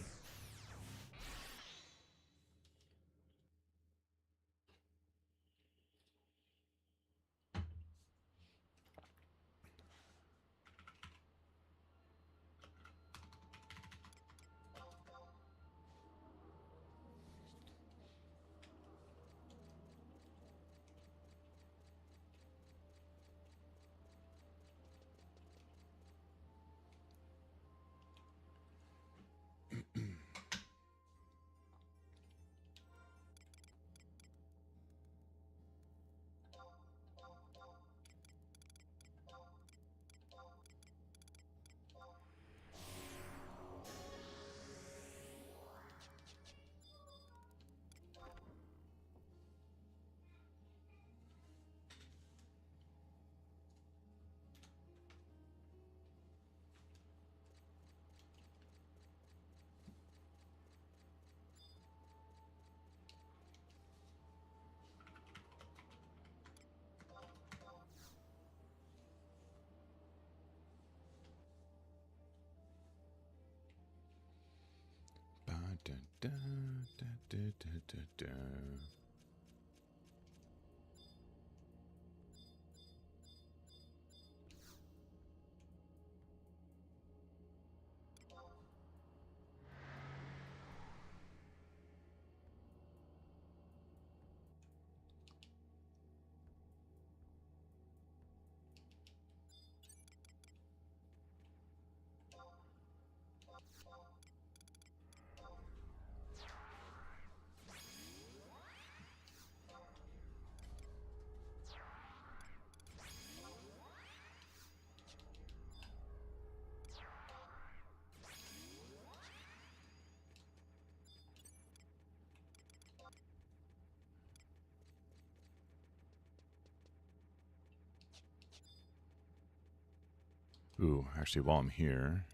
S1: Ooh, actually, while I'm here,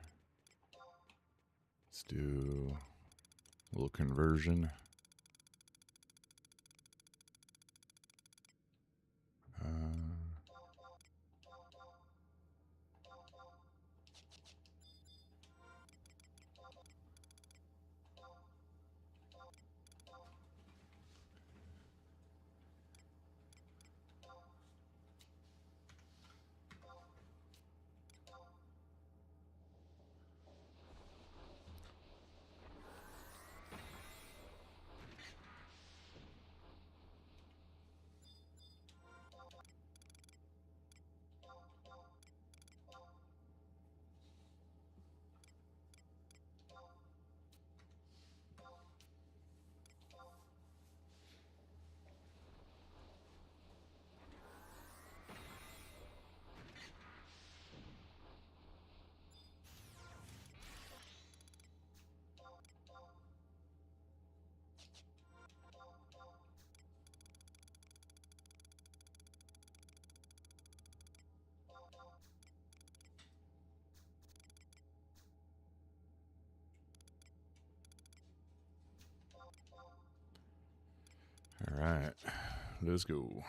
S1: let's do a little conversion. All right, let's go.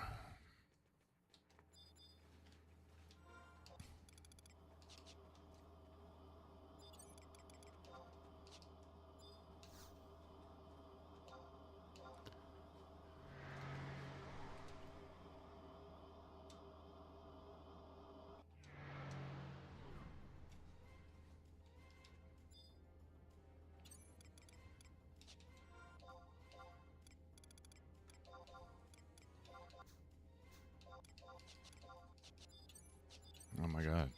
S1: Oh my god.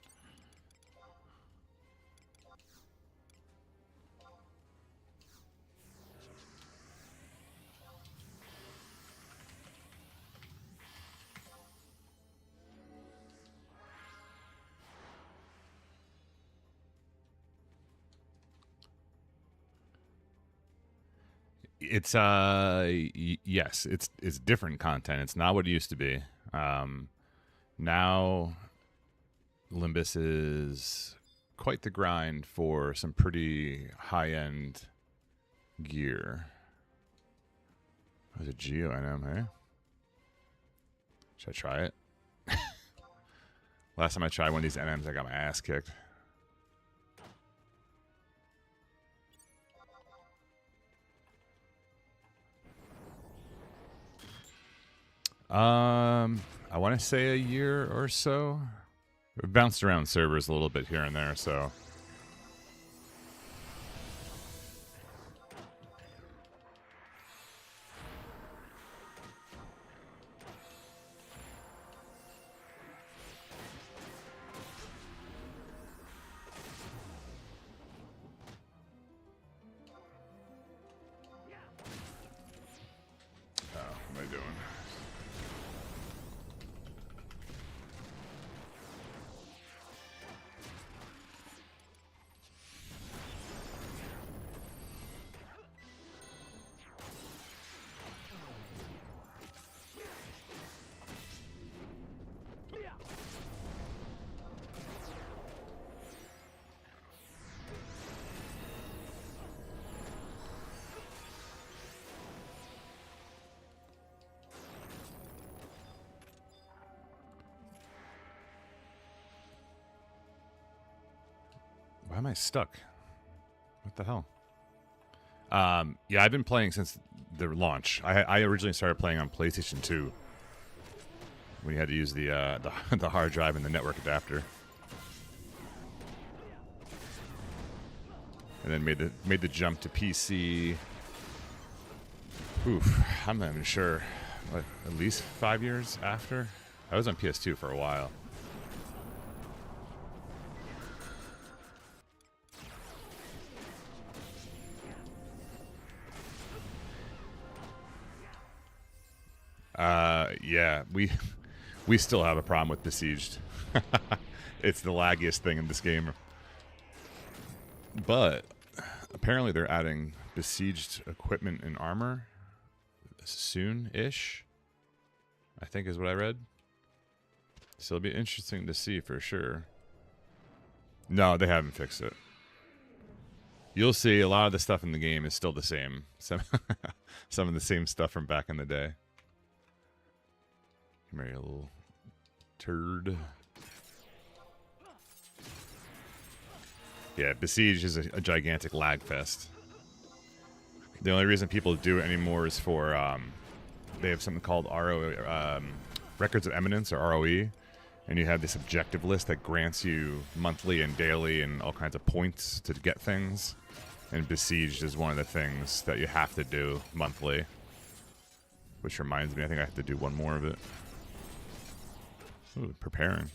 S1: It's yes, it's different content. It's not what it used to be. Now Limbus is quite the grind for some pretty high-end gear. There's a Geo NM, hey? Should I try it? Last time I tried one of these NMs, I got my ass kicked. I want to say a year or so. We've bounced around servers a little bit here and there, so. Oh, what am I doing? Why am I stuck? What the hell? Yeah, I've been playing since the launch. I originally started playing on PlayStation 2 when you had to use the hard drive and the network adapter, and then made the jump to PC. Oof, I'm not even sure. What, at least 5 years after? I was on PS2 for a while. Yeah, we still have a problem with Besieged. It's the laggiest thing in this game. But apparently they're adding Besieged equipment and armor soon-ish, I think is what I read. So it'll be interesting to see for sure. No, they haven't fixed it. You'll see a lot of the stuff in the game is still the same. Some of the same stuff from back in the day. Come here, you little turd. Yeah, Besiege is a gigantic lag fest. The only reason people do it anymore is for they have something called Records of Eminence, or ROE, and you have this objective list that grants you monthly and daily and all kinds of points to get things. And Besieged is one of the things that you have to do monthly. Which reminds me, I think I have to do one more of it. Ooh, preparing.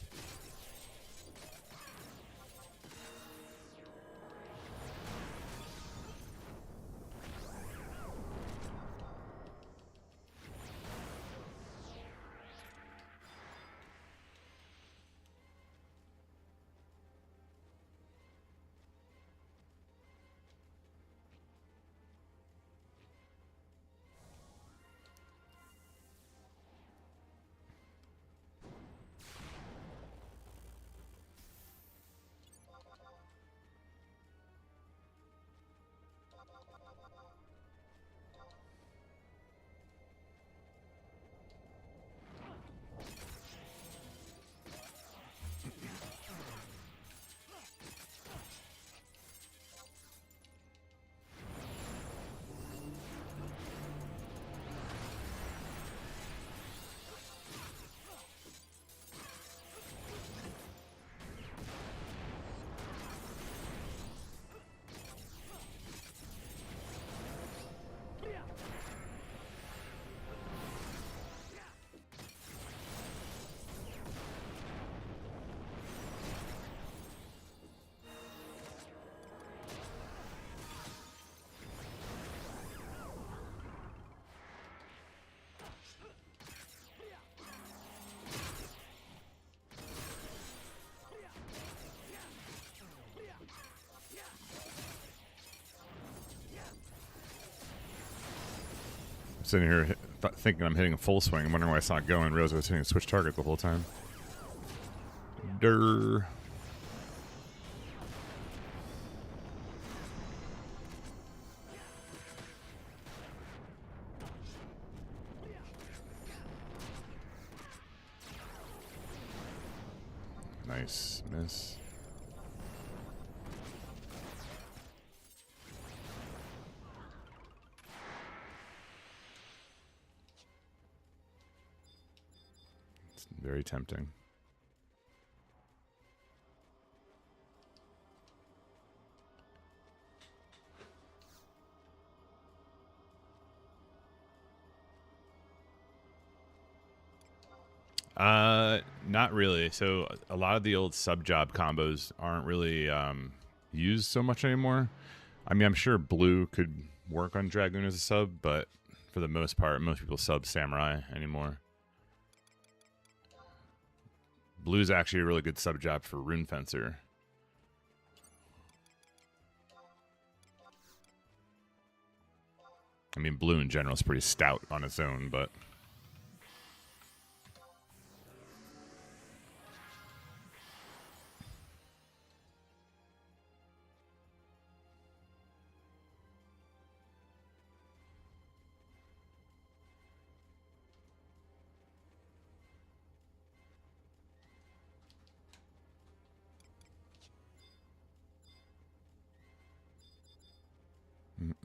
S1: Sitting here thinking I'm hitting a full swing. I'm wondering why it's not going. Realized I was hitting a switch target the whole time. Durr. Nice miss. Very tempting. Not really. So a lot of the old sub-job combos aren't really used so much anymore. I mean, I'm sure blue could work on Dragoon as a sub, but for the most part, most people sub Samurai anymore. Blue's actually a really good sub job for Rune Fencer. I mean, blue in general is pretty stout on its own, but...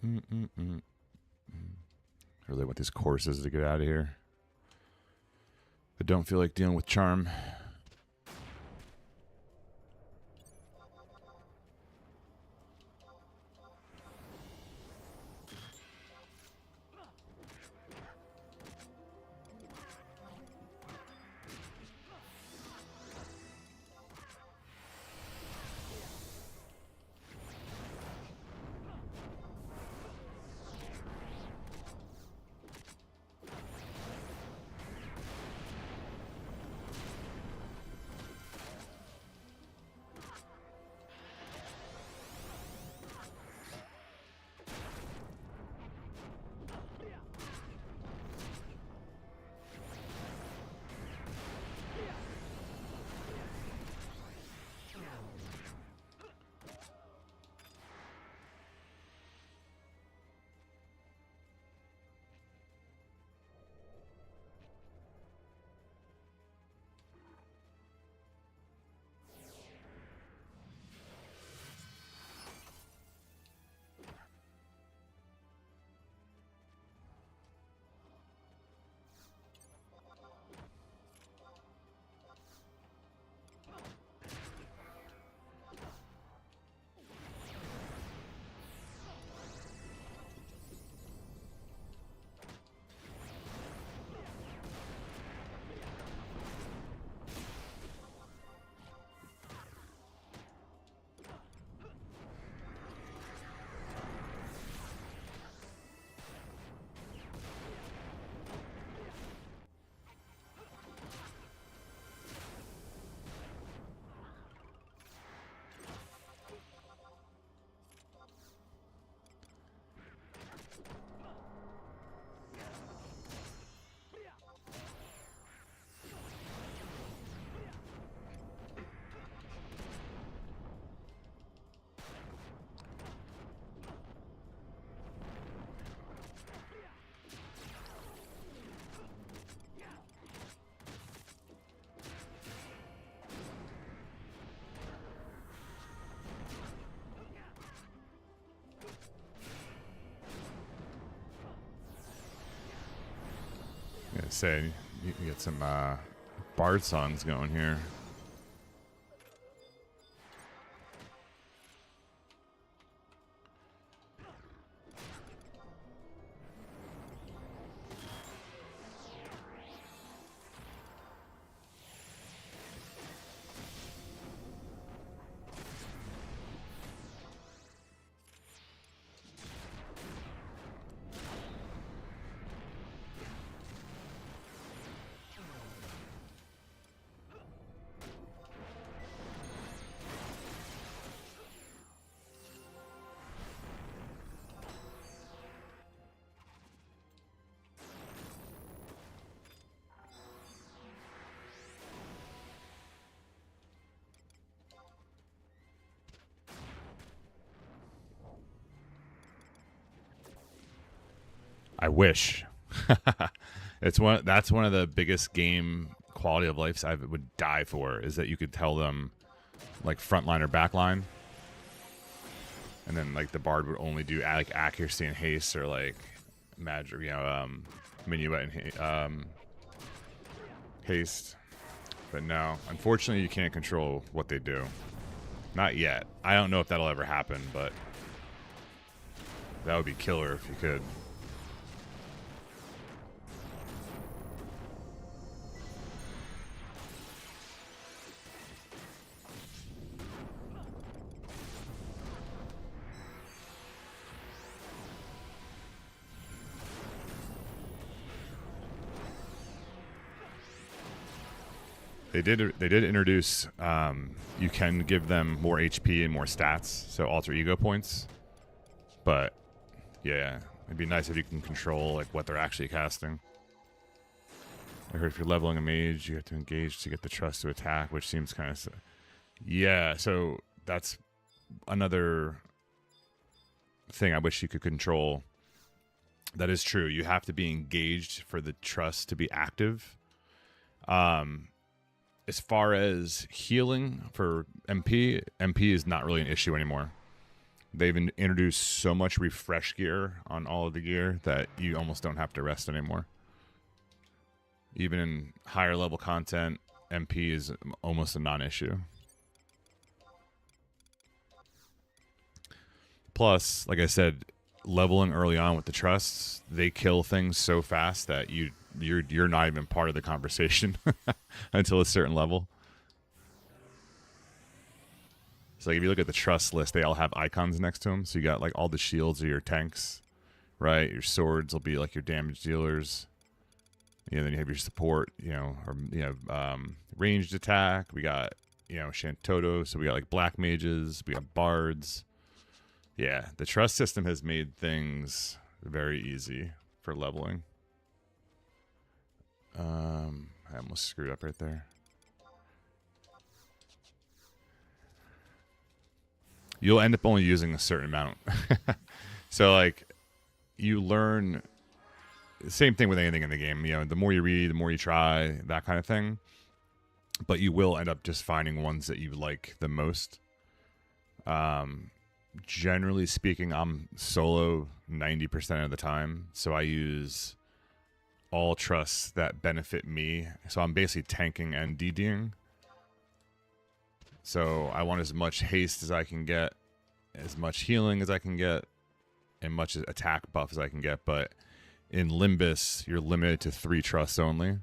S1: I really want these courses to get out of here. I don't feel like dealing with charm. I gotta say, you get some bard songs going here. I wish. That's one of the biggest game quality of life I would die for, is that you could tell them like frontline or backline, and then like the bard would only do like accuracy and haste, or like magic, minuet and haste. But no, unfortunately, you can't control what they do. Not yet. I don't know if that'll ever happen, but that would be killer if you could. They did introduce, you can give them more HP and more stats, so alter ego points. But yeah, it'd be nice if you can control like what they're actually casting. I heard if you're leveling a mage, you have to engage to get the trust to attack, which seems kind of... Yeah, so that's another thing I wish you could control. That is true. You have to be engaged for the trust to be active. As far as healing for MP is not really an issue anymore. They've introduced so much refresh gear on all of the gear that you almost don't have to rest anymore. Even in higher level content, MP is almost a non-issue. Plus, like I said, leveling early on with the trusts, they kill things so fast that you're not even part of the conversation until a certain level. So like if you look at the trust list, they all have icons next to them. So you got like all the shields are your tanks, right? Your swords will be like your damage dealers. You know, then you have your support, you know, or you have ranged attack. We got, you know, Shantoto. So we got like black mages. We got bards. Yeah, the trust system has made things very easy for leveling. I almost screwed up right there. You'll end up only using a certain amount. So like you learn, same thing with anything in the game, you know, the more you read, the more you try, that kind of thing. But you will end up just finding ones that you like the most. Generally speaking, I'm solo 90% of the time. So I use all trusts that benefit me. So I'm basically tanking and DDing. So I want as much haste as I can get, as much healing as I can get, and much attack buff as I can get. But in Limbus, you're limited to 3 trusts only.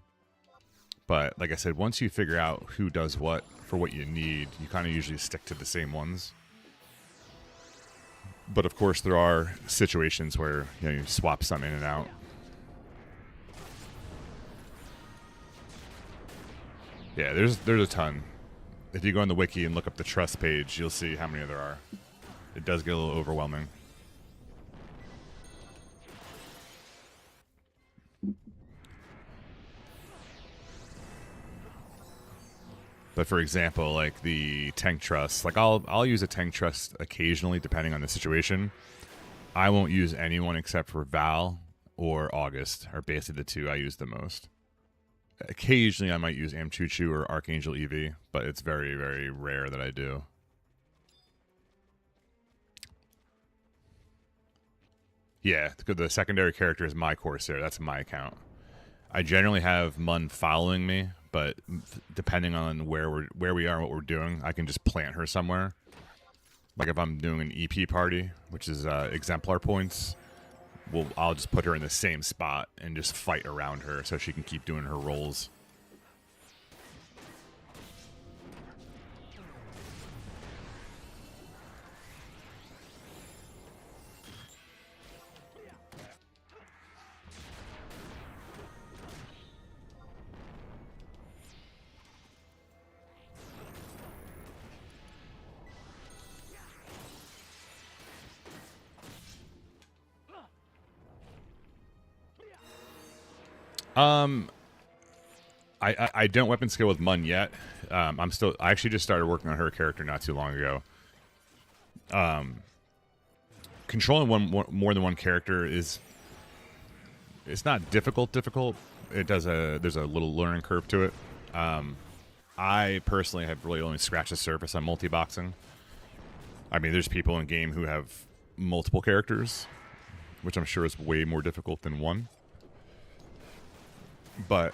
S1: But like I said, once you figure out who does what for what you need, you kind of usually stick to the same ones. But of course, there are situations where you swap some in and out. Yeah, there's a ton. If you go on the wiki and look up the trust page, you'll see how many there are. It does get a little overwhelming. But for example, like the tank trust, like I'll use a tank trust occasionally depending on the situation. I won't use anyone except for Val or August, are basically the 2 I use the most. Occasionally I might use Amchuchu or Archangel Eevee, but it's very, very rare that I do. Yeah, the secondary character is my Corsair. That's my account. I generally have Mun following me, but depending on where we are and what we're doing, I can just plant her somewhere. Like if I'm doing an EP party, which is exemplar points, I'll just put her in the same spot and just fight around her so she can keep doing her rolls. I don't weapon skill with Mun yet. I actually just started working on her character not too long ago. Controlling more than one character it's not difficult. There's a little learning curve to it. I personally have really only scratched the surface on multi-boxing. I mean, there's people in game who have multiple characters, which I'm sure is way more difficult than one. But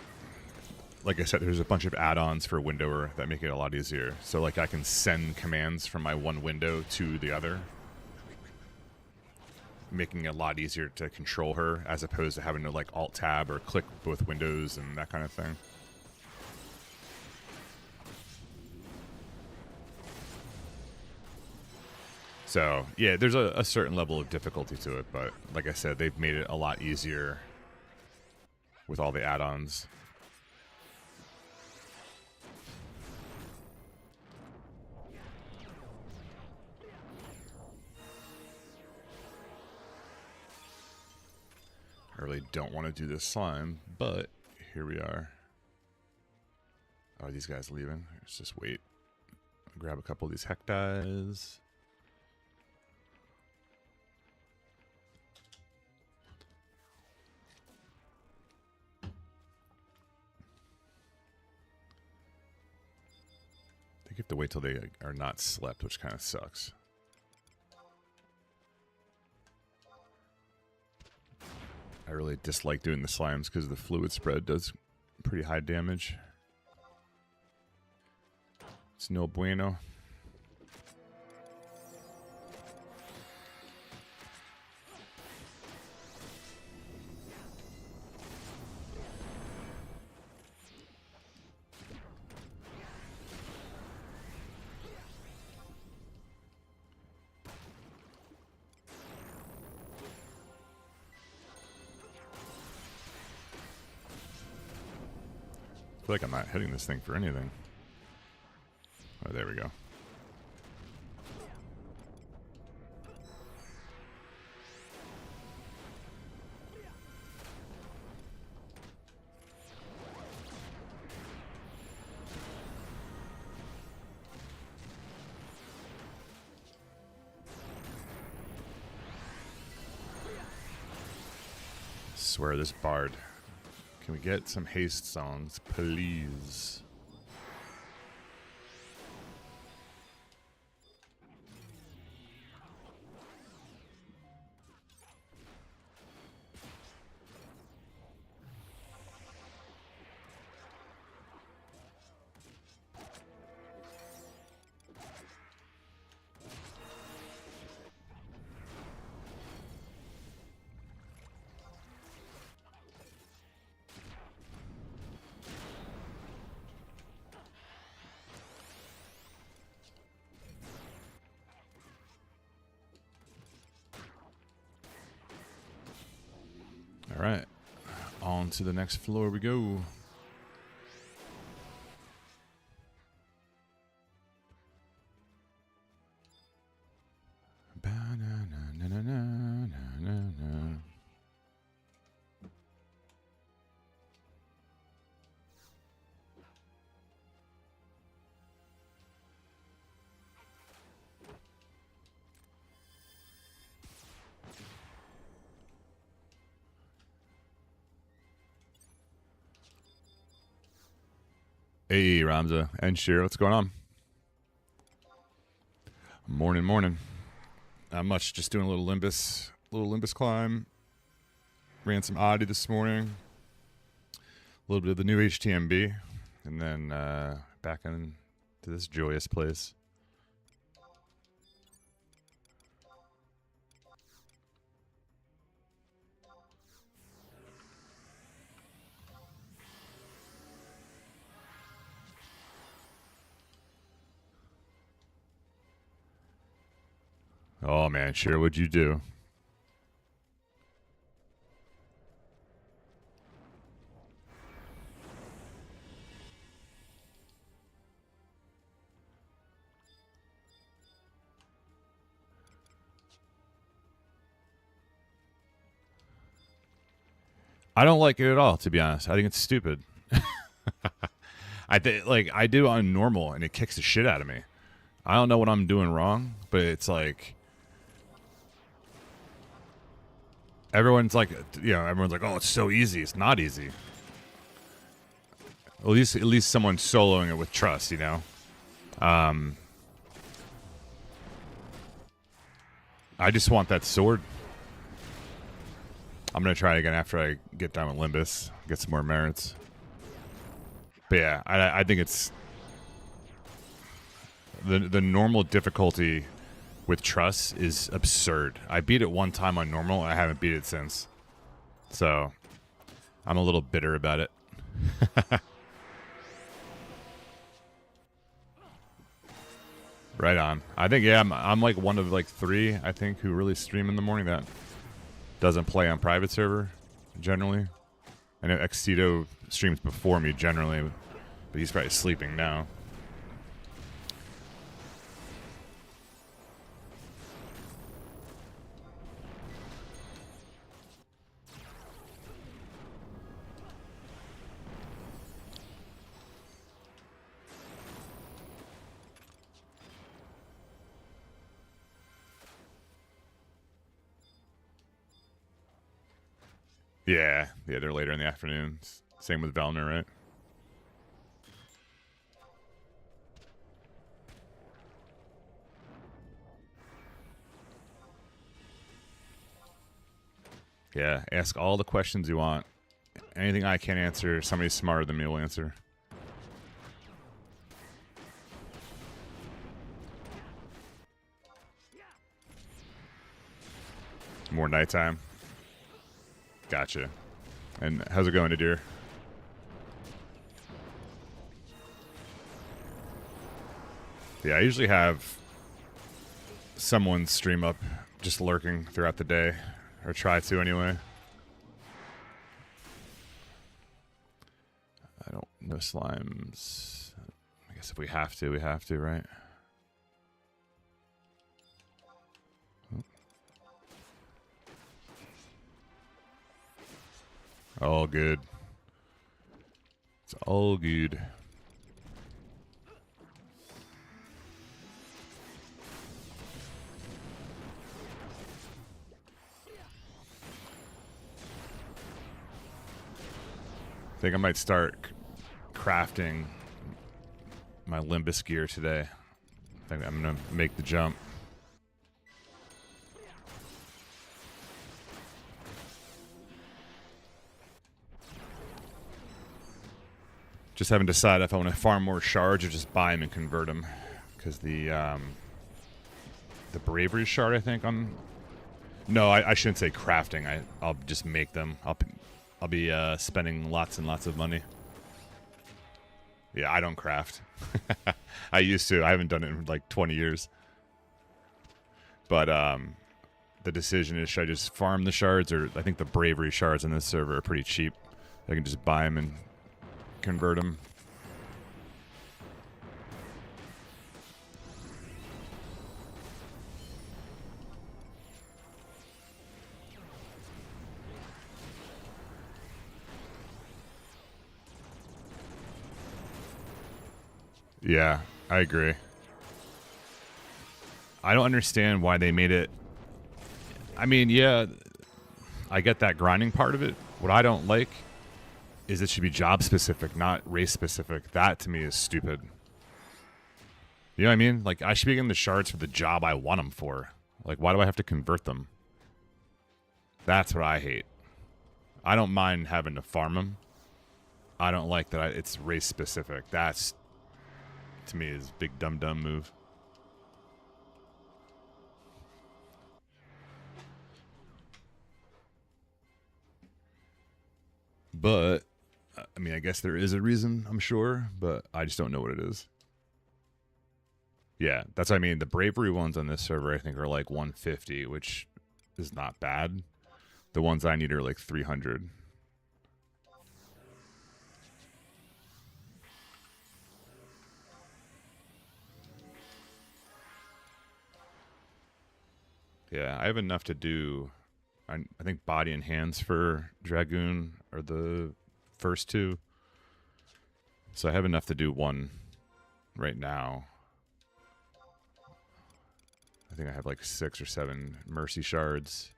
S1: like I said, there's a bunch of add-ons for Windower that make it a lot easier. So like I can send commands from my one window to the other, making it a lot easier to control her as opposed to having to like Alt-Tab or click both windows and that kind of thing. So yeah, there's a certain level of difficulty to it, but like I said, they've made it a lot easier with all the add-ons. I really don't want to do this slime, but here we are. Oh, are these guys leaving? Let's just wait. Grab a couple of these heck dies. I think you have to wait till they are not slept, which kind of sucks. I really dislike doing the slimes because the fluid spread does pretty high damage. It's no bueno. I feel like I'm not hitting this thing for anything. Oh, there we go. I swear this bard. Can we get some haste songs, please? All right, on to the next floor we go. Hey, Ramza and Shira, what's going on? Morning, morning. Not much, just doing a little Limbus climb. Ran some Oddie this morning. A little bit of the new HTMB, and then back into this joyous place. Oh man, Shira, what'd you do? I don't like it at all, to be honest. I think it's stupid. I do on normal, and it kicks the shit out of me. I don't know what I'm doing wrong, but it's like everyone's like, oh, it's so easy. It's not easy. At least someone's soloing it with trust, you know. I just want that sword. I'm gonna try it again after I get done with Limbus, get some more merits. But yeah, I think it's the normal difficulty with trust is absurd. I beat it one time on normal. I haven't beat it since, so I'm a little bitter about it. Right on. I think I'm like one of like 3 I think who really stream in the morning that doesn't play on private server generally. I know Excedo streams before me generally, but he's probably sleeping now. Yeah, they're later in the afternoon. Same with Velner, right? Yeah, ask all the questions you want. Anything I can't answer, somebody smarter than me will answer. More nighttime. Gotcha. And how's it going, Nadir? Yeah, I usually have someone stream up just lurking throughout the day, or try to anyway. I don't know slimes. I guess if we have to, we have to, right? All good. It's all good. I think I might start crafting my Limbus gear today. I think I'm gonna make the jump. Just haven't decided if I want to farm more shards or just buy them and convert them, because the bravery shard, I think, on. No, I shouldn't say crafting. I'll just make them. I'll be spending lots and lots of money. Yeah, I don't craft. I used to. I haven't done it in like 20 years. But the decision is, should I just farm the shards, or I think the bravery shards on this server are pretty cheap. I can just buy them and convert them. Yeah, I agree. I don't understand why they made it. I mean, yeah, I get that grinding part of it. What I don't like is it should be job specific, not race specific. That to me is stupid. You know what I mean? Like, I should be getting the shards for the job I want them for. Like, why do I have to convert them? That's what I hate. I don't mind having to farm them. I don't like that it's race specific. That's, to me, is a big dumb move. But, I mean, I guess there is a reason, I'm sure, but I just don't know what it is. Yeah, that's what I mean. The bravery ones on this server, I think, are like 150, which is not bad. The ones I need are like 300. Yeah, I have enough to do. I think body and hands for Dragoon are the first two. So I have enough to do one right now. I think I have like 6 or 7 mercy shards.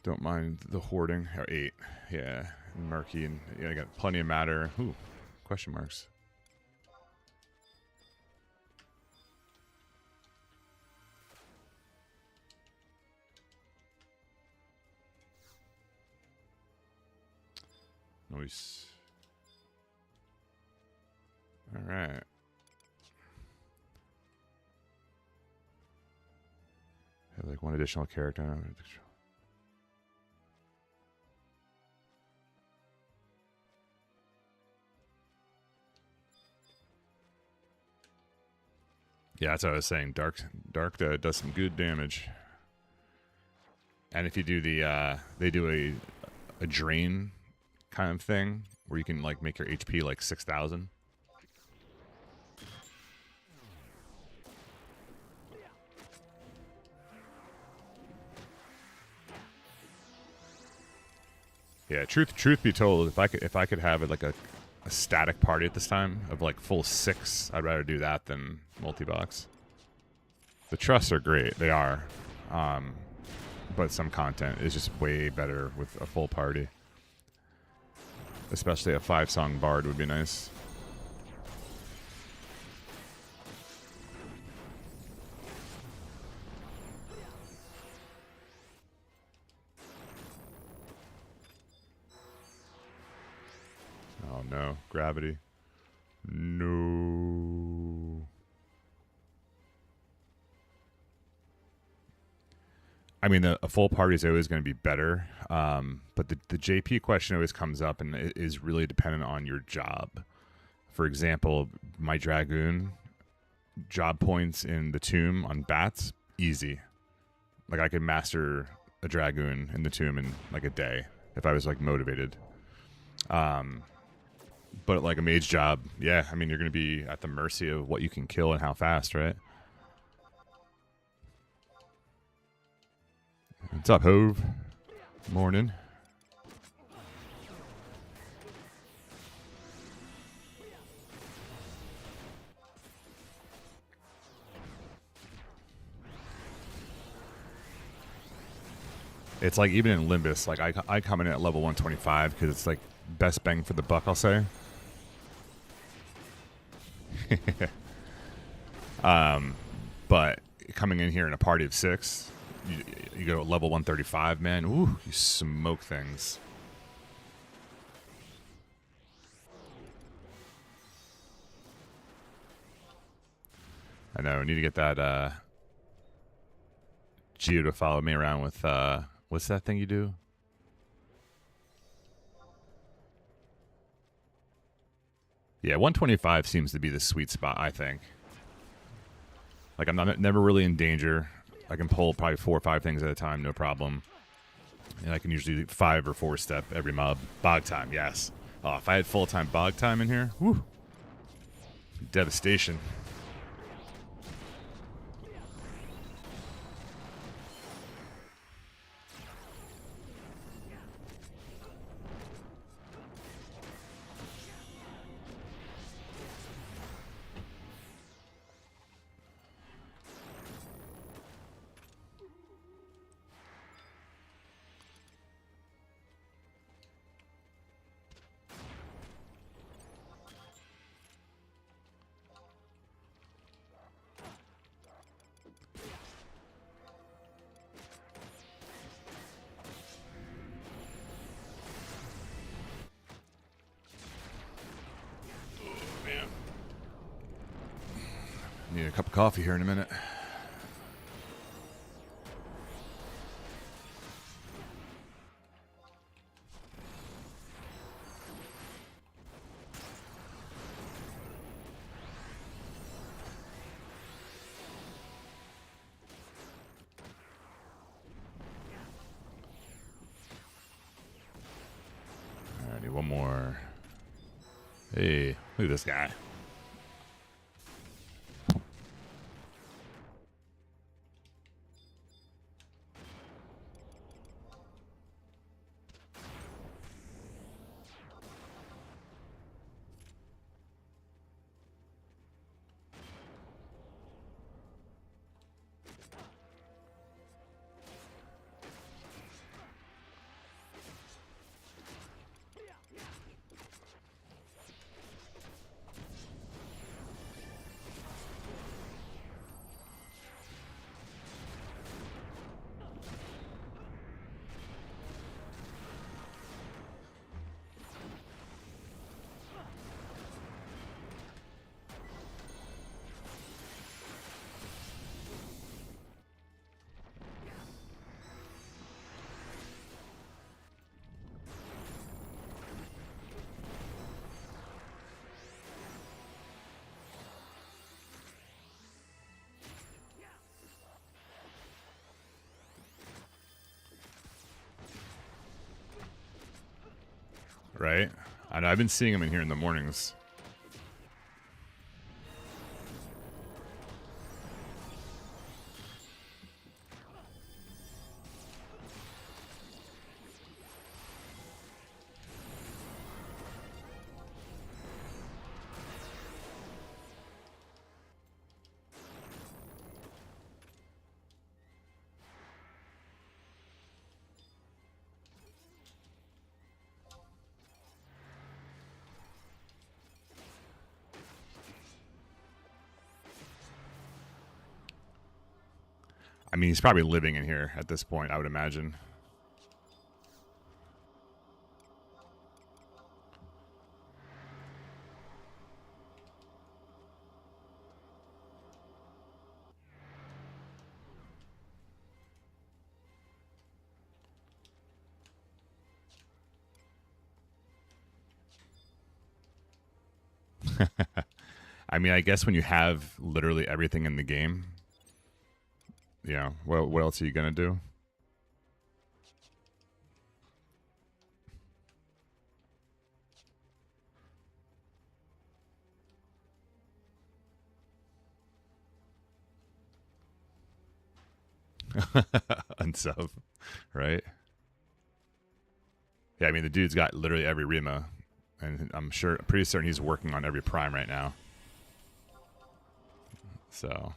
S1: Don't mind the hoarding. Oh, 8. Yeah, murky, and yeah, I got plenty of matter. Ooh, question marks. Nice. All right. Have like one additional character. Yeah, that's what I was saying. Dark does some good damage. And if you do the, they do a drain kind of thing where you can like make your HP like 6,000. Yeah, truth be told, if I could have it like a static party at this time of like full 6, I'd rather do that than multi-box. The trusts are great, they are, but some content is just way better with a full party. Especially a 5-song bard would be nice. no. Gravity. No. I mean, a full party is always going to be better, but the JP question always comes up, and it is really dependent on your job. For example, my Dragoon, job points in the tomb on bats, easy. Like, I could master a Dragoon in the tomb in, like, a day if I was, like, motivated. But, like, a mage job, yeah, I mean, you're going to be at the mercy of what you can kill and how fast, right? What's up, Hove? Morning. It's like even in Limbus, like I come in at level 125 because it's like best bang for the buck, I'll say. But coming in here in a party of 6, you go to level 135, man. Ooh, you smoke things. I know. I need to get that Geo to follow me around with what's that thing you do? Yeah, 125 seems to be the sweet spot, I think. Like, I'm never really in danger. I can pull probably 4 or 5 things at a time, no problem. And I can usually do 5 or 4 step every mob. Bog time, yes. Oh, if I had full-time bog time in here, whew. Devastation. Need a cup of coffee here in a minute. Alrighty, one more. Hey, look at this guy. Right? I know, I've been seeing him in here in the mornings. I mean, he's probably living in here at this point, I would imagine. I mean, I guess when you have literally everything in the game, what else are you gonna do? Unsub, right? Yeah, I mean the dude's got literally every Rima, and I'm pretty certain he's working on every Prime right now. So.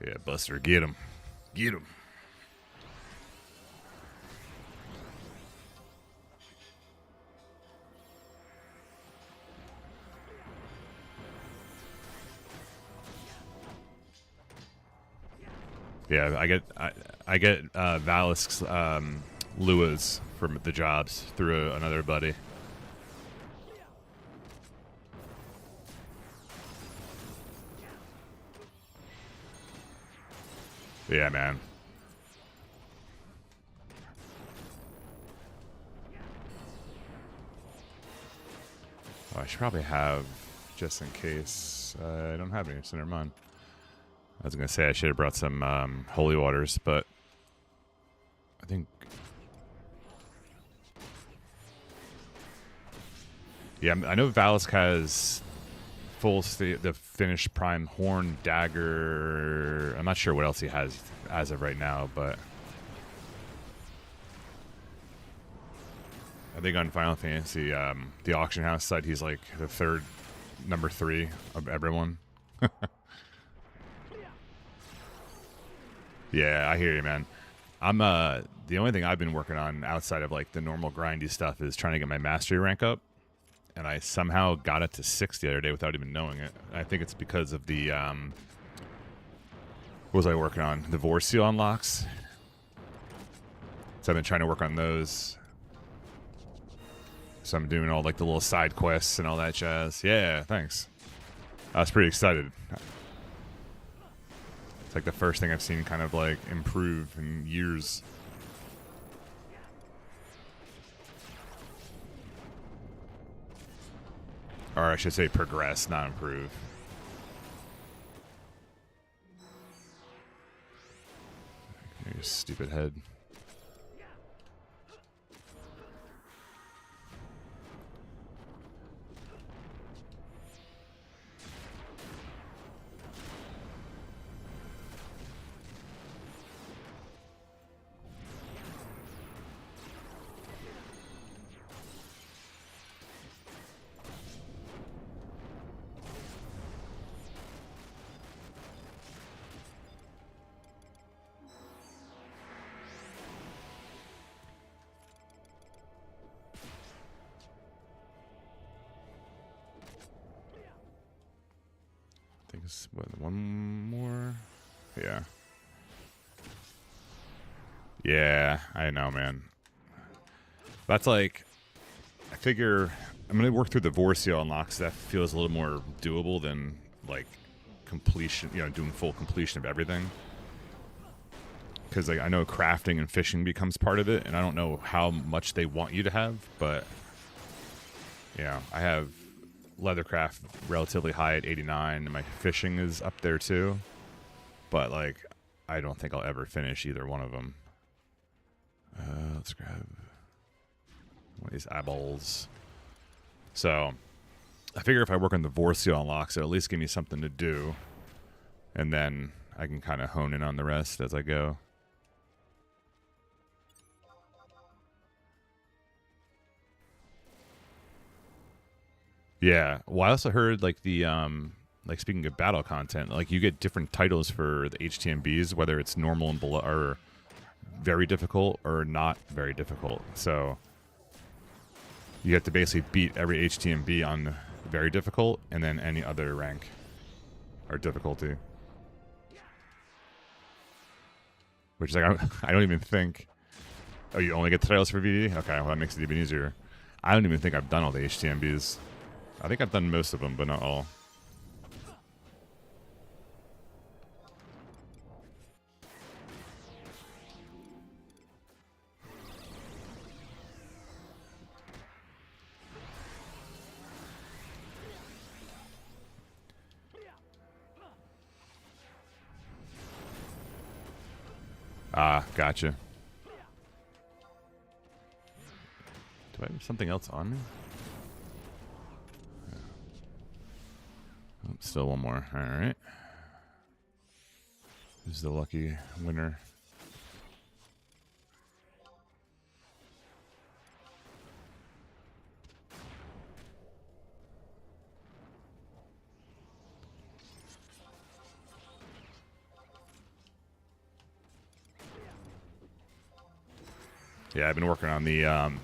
S1: Yeah, Buster, get him. Get him. Yeah, I get Valisk's Luas from the jobs through another buddy. Yeah, man. Oh, I should probably have, just in case. I don't have any, so never mind. I was going to say I should have brought some holy waters, but I think... Yeah, I know Valisk has the finished Prime Horn, Dagger. I'm not sure what else he has as of right now, but... I think on Final Fantasy, the auction house side, he's like the number 3 of everyone. Yeah, I hear you, man. I'm the only thing I've been working on outside of like the normal grindy stuff is trying to get my mastery rank up, and I somehow got it to 6 the other day without even knowing it. I think it's because of the what was I working on? The Vorseal unlocks. So I've been trying to work on those. So I'm doing all like the little side quests and all that jazz. Yeah, thanks. I was pretty excited. It's like the first thing I've seen kind of like improve in years. Or I should say progress, not improve. You stupid head. What, one more? Yeah. Yeah, I know, man. That's like, I figure I'm going to work through the Vorseal unlocks. That feels a little more doable than like completion, doing full completion of everything. Because like I know crafting and fishing becomes part of it, and I don't know how much they want you to have, but I have Leathercraft relatively high at 89, and my fishing is up there too. But like, I don't think I'll ever finish either one of them. Let's grab one of these eyeballs. So I figure if I work on the Vorseal unlocks, it'll at least give me something to do, and then I can kind of hone in on the rest as I go. Yeah. Well, I also heard like the like speaking of battle content, like you get different titles for the HTMBs, whether it's normal and below, or very difficult or not very difficult. So you have to basically beat every HTMB on very difficult, and then any other rank or difficulty. Which is like I don't even think. Oh, you only get the titles for VD? Okay, well that makes it even easier. I don't even think I've done all the HTMBs. I think I've done most of them, but not all. Ah, gotcha. Do I have something else on me? Oh, still one more. All right. Who's the lucky winner? Yeah, I've been working on the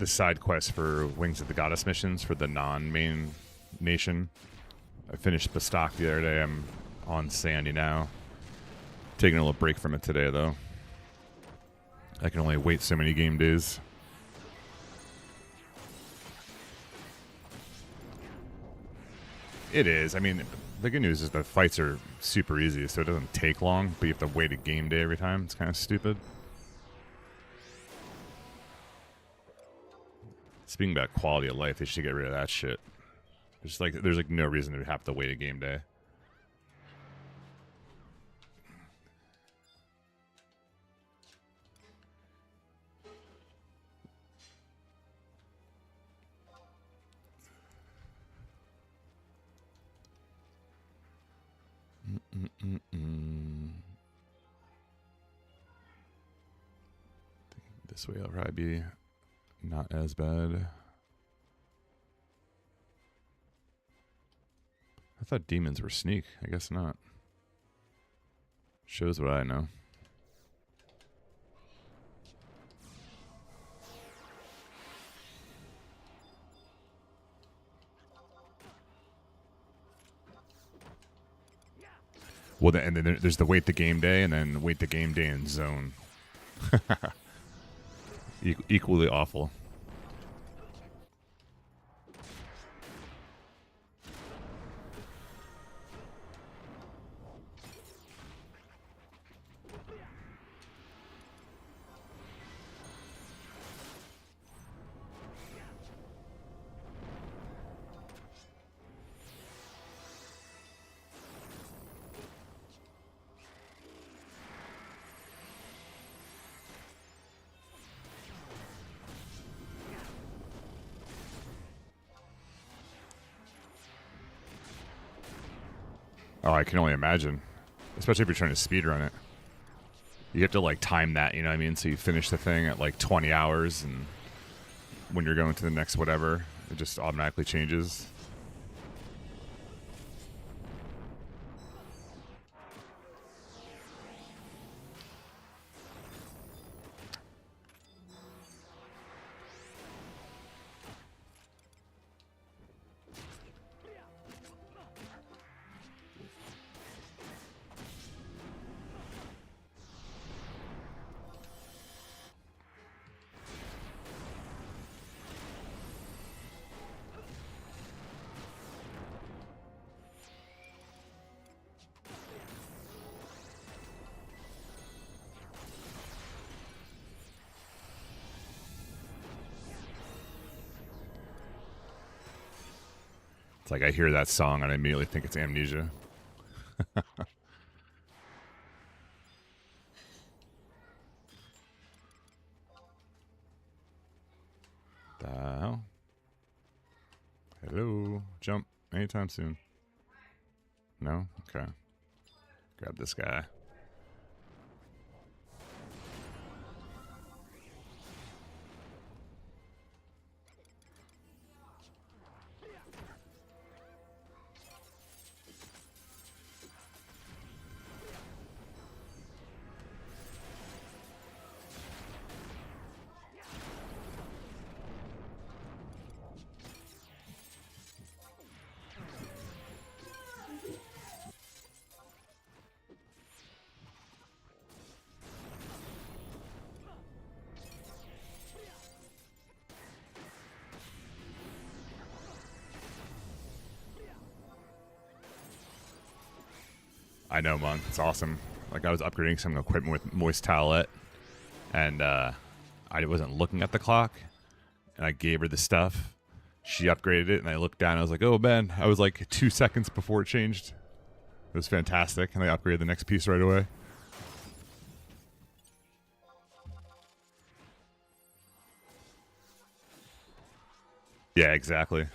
S1: side quest for Wings of the Goddess missions for the non-main nation. I finished Bastok the other day. I'm on Sandy now. Taking a little break from it today, though. I can only wait so many game days. It is. I mean, the good news is the fights are super easy, so it doesn't take long, but you have to wait a game day every time. It's kind of stupid. Speaking about quality of life, they should get rid of that shit. There's like no reason to have to wait a game day. This way will probably be not as bad. I thought demons were sneak. I guess not. Shows what I know. Well, and then there's the wait the game day, and then wait the game day in zone. Equally awful. Oh, I can only imagine. Especially if you're trying to speedrun it. You have to, like, time that, you know what I mean? So you finish the thing at, like, 20 hours, and when you're going to the next whatever, it just automatically changes. It's like I hear that song and I immediately think it's Amnesia. The hell? Hello? Jump anytime soon. No? Okay. Grab this guy. I know, Monk. It's awesome. Like, I was upgrading some equipment with Moist Towelette, and I wasn't looking at the clock, and I gave her the stuff. She upgraded it, and I looked down, and I was like, oh, man. I was like 2 seconds before it changed. It was fantastic, and I upgraded the next piece right away. Yeah, exactly.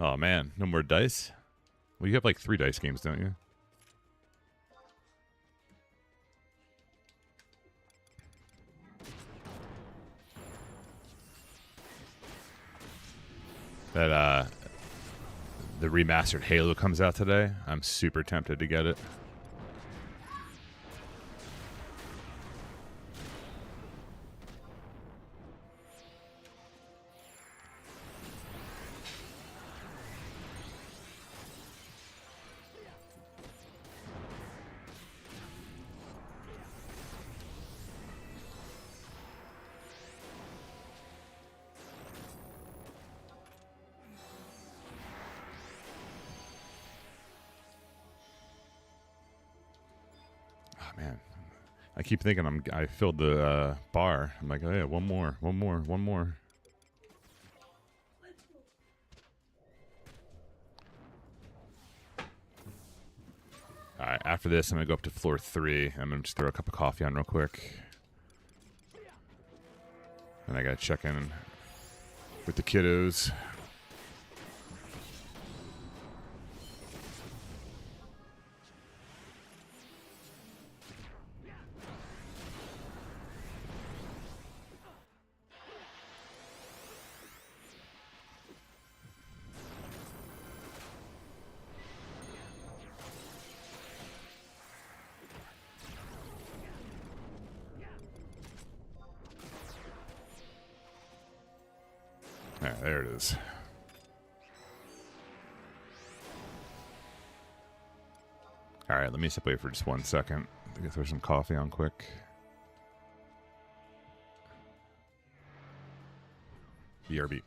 S1: Oh, man. No more dice? Well, you have like 3 dice games, don't you? That, the remastered Halo comes out today. I'm super tempted to get it. Man, I keep thinking I filled the bar. I'm like, oh yeah, one more. All right, after this, I'm gonna go up to floor 3. I'm gonna just throw a cup of coffee on real quick, and I gotta check in with the kiddos. Yeah, there it is. All right, let me step away for just 1 second. I'm gonna throw some coffee on quick. BRB.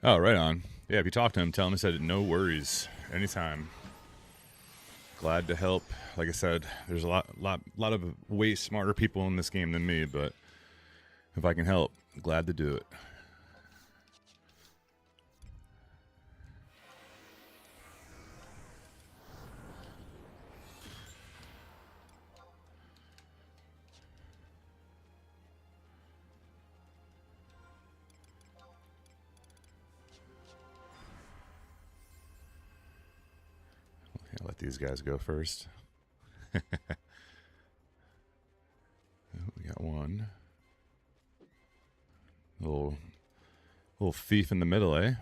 S1: Oh, right on. Yeah, if you talk to him, tell him I said no worries. Anytime. Glad to help. Like I said, there's a lot of way smarter people in this game than me, but if I can help, glad to do it. I'll let these guys go first. Oh, we got one. Little thief in the middle, eh?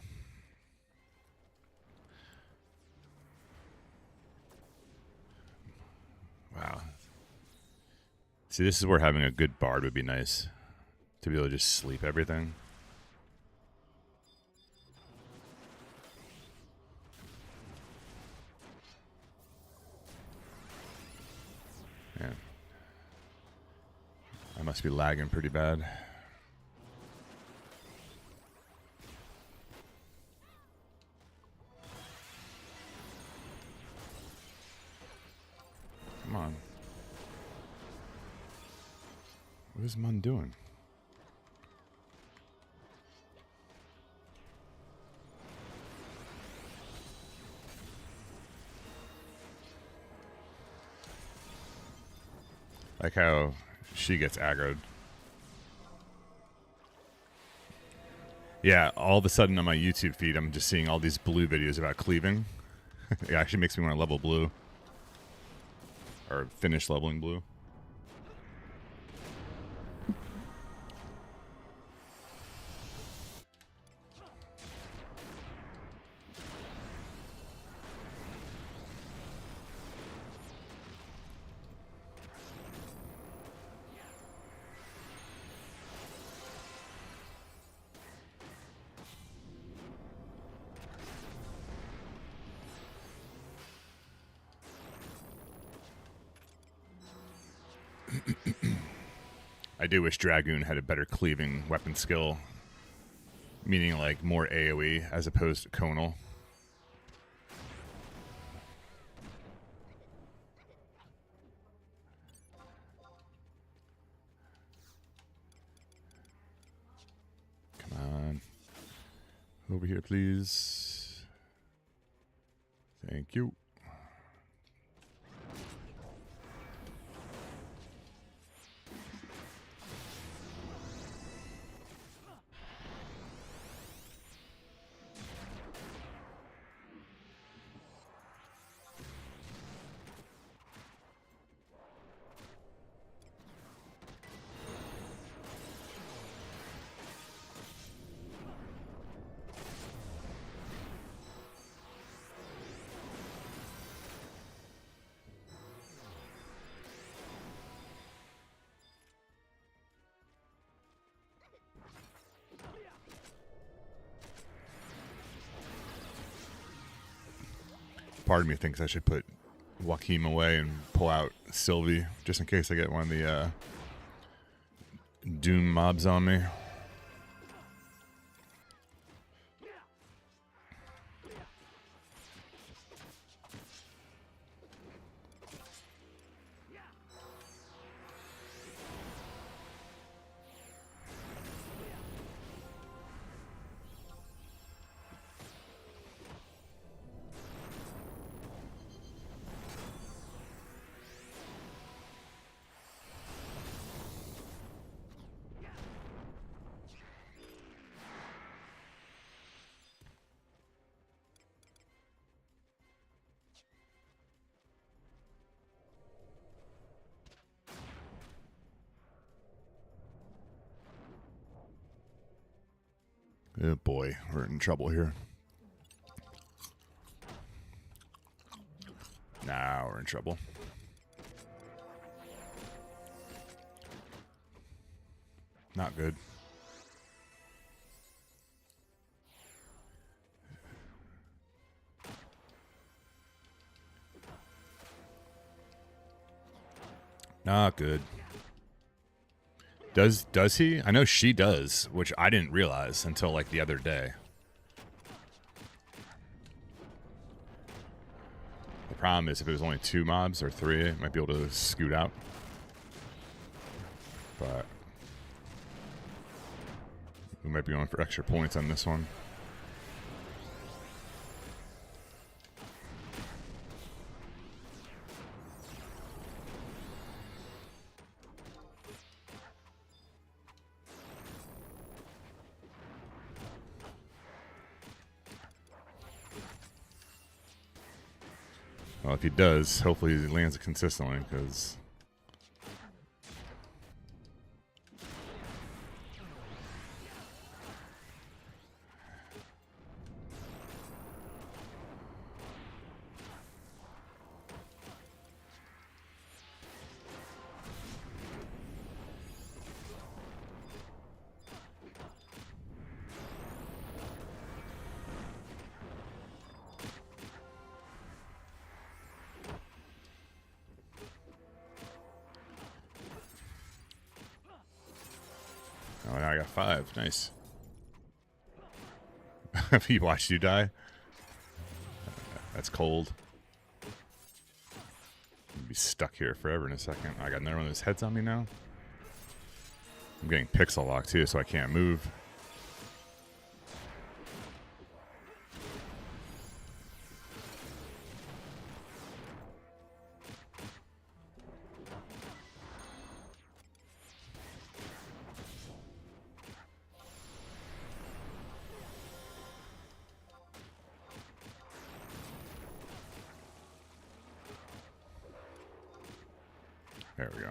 S1: Wow. See, this is where having a good bard would be nice. To be able to just sleep everything. Yeah. I must be lagging pretty bad. Come on. What is Mun doing? Like how she gets aggroed. Yeah, all of a sudden on my YouTube feed, I'm just seeing all these blue videos about cleaving. It actually makes me want to level blue. Or finish leveling blue. I do wish Dragoon had a better cleaving weapon skill. Meaning like more AoE as opposed to conal. Come on. Over here, please. Thank you. Part of me thinks I should put Joachim away and pull out Sylvie just in case I get one of the Doom mobs on me. Oh boy, we're in trouble here. Now we're in trouble. Not good. Not good. Does he? I know she does, which I didn't realize until like the other day. The problem is if it was only 2 mobs or 3, I might be able to scoot out. But we might be going for extra points on this one. Well, if he does, hopefully he lands it consistently, because... Oh, now I got 5. Nice. He watched you die? That's cold. I'll be stuck here forever in a second. I got another one of those heads on me now. I'm getting pixel locked too, so I can't move. There we go.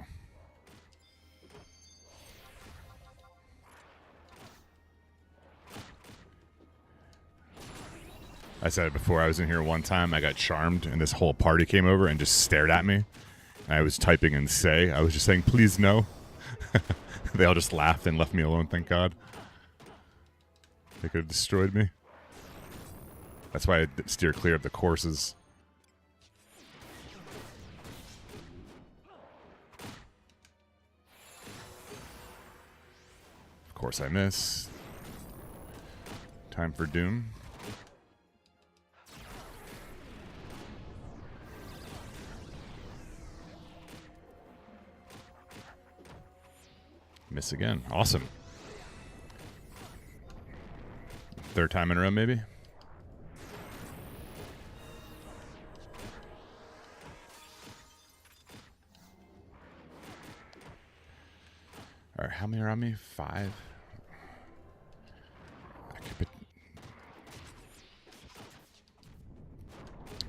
S1: I said it before, I was in here one time, I got charmed, and this whole party came over and just stared at me. And I was typing in say. I was just saying, please no. They all just laughed and left me alone, thank God. They could have destroyed me. That's why I steer clear of the courses. Of course I miss. Time for doom. Miss again. Awesome. 3rd time in a row, maybe? Alright, how many are on me? 5?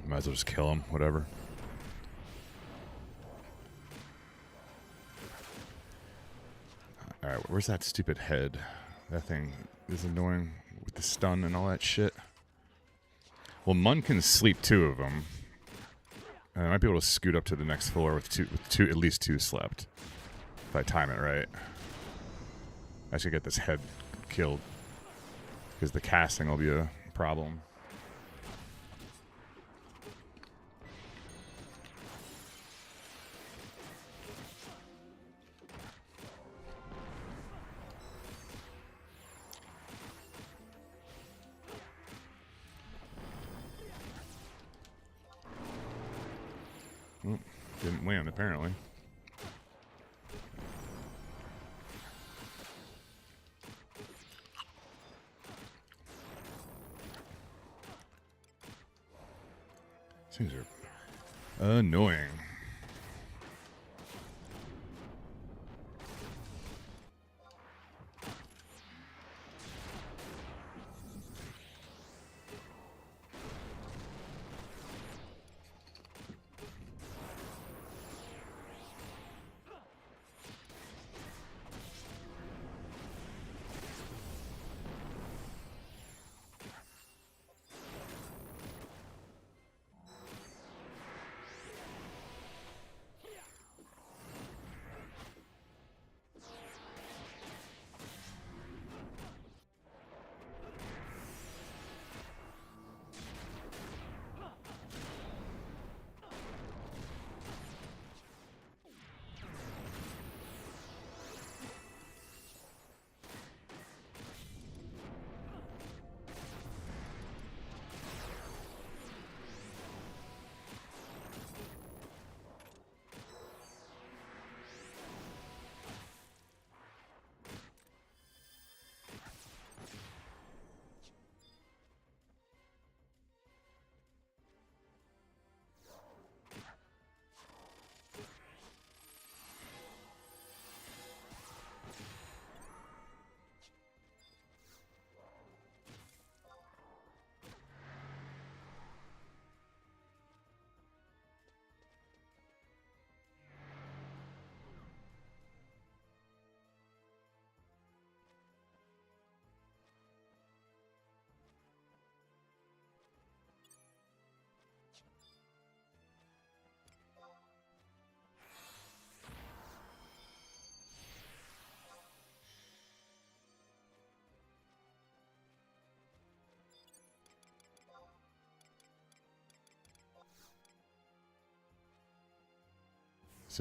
S1: Might as well just kill him, whatever. Alright, where's that stupid head? That thing is annoying with the stun and all that shit. Well, Mun can sleep 2 of them. And I might be able to scoot up to the next floor with at least 2 slept. If I time it right. I should get this head killed. Because the casting will be a problem. Didn't win, apparently. These are annoying.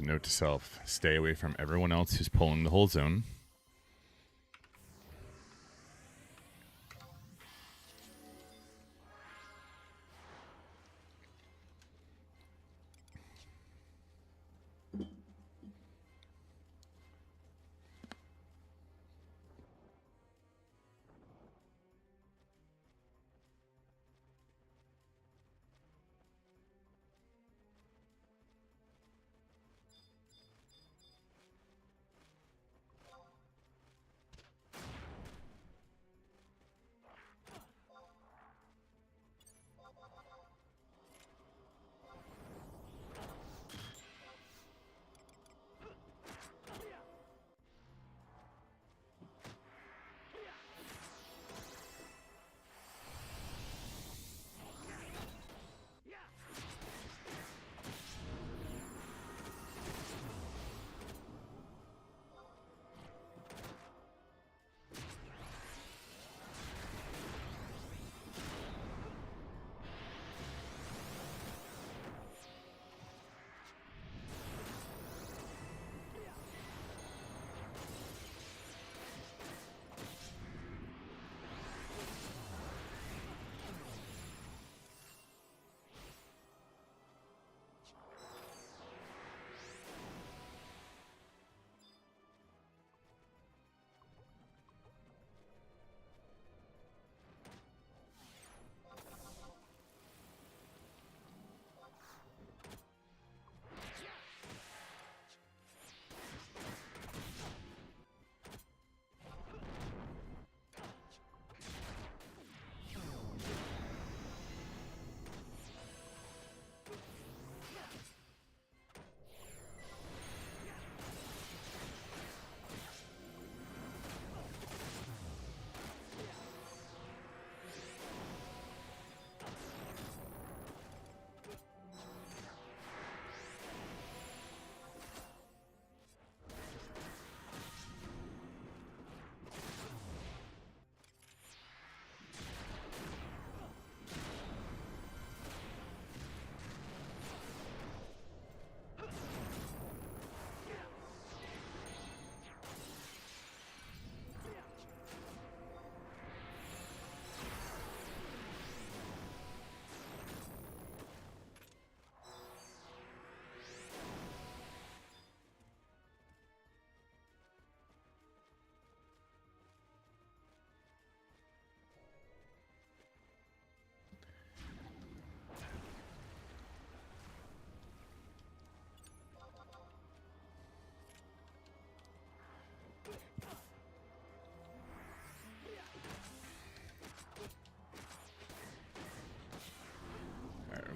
S1: So note to self, stay away from everyone else who's pulling the whole zone.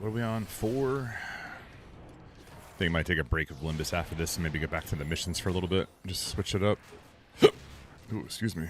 S1: What are we on? 4? I think I might take a break of Limbus after this and maybe get back to the missions for a little bit. Just switch it up. Ooh, excuse me.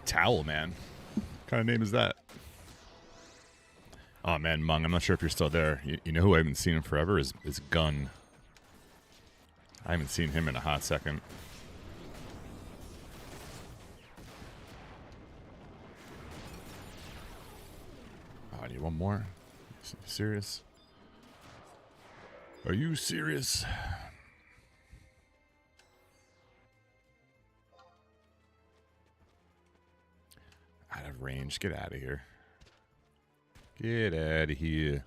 S1: Towel Man. What kind of name is that? Oh man, Mung, I'm not sure if you're still there. You know who I haven't seen in forever is Gun. I haven't seen him in a hot second. Oh, I need one more. Serious? Are you serious? Out of range. Get out of here. Get out of here.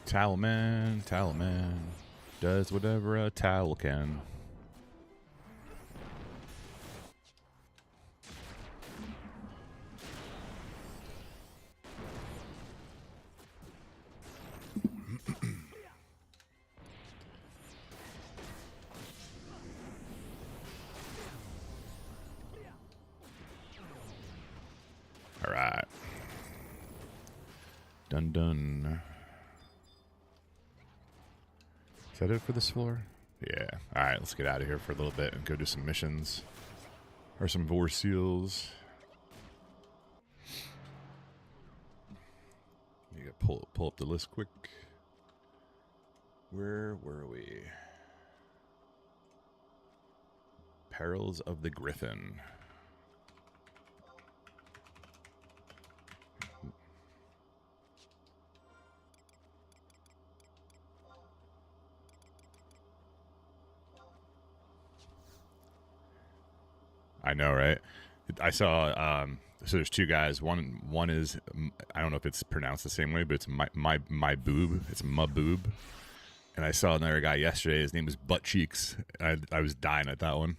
S1: Towel man does whatever a towel can. All right. Done done. Is that it for this floor? Yeah. All right, let's get out of here for a little bit and go do some missions. Or some Vor Seals. You gotta pull up the list quick. Where were we? Perils of the Griffin. I know, right? I saw. So there's two guys. One is, I don't know if it's pronounced the same way, but it's my boob. It's my boob. And I saw another guy yesterday. His name was Butt Cheeks. I was dying at that one.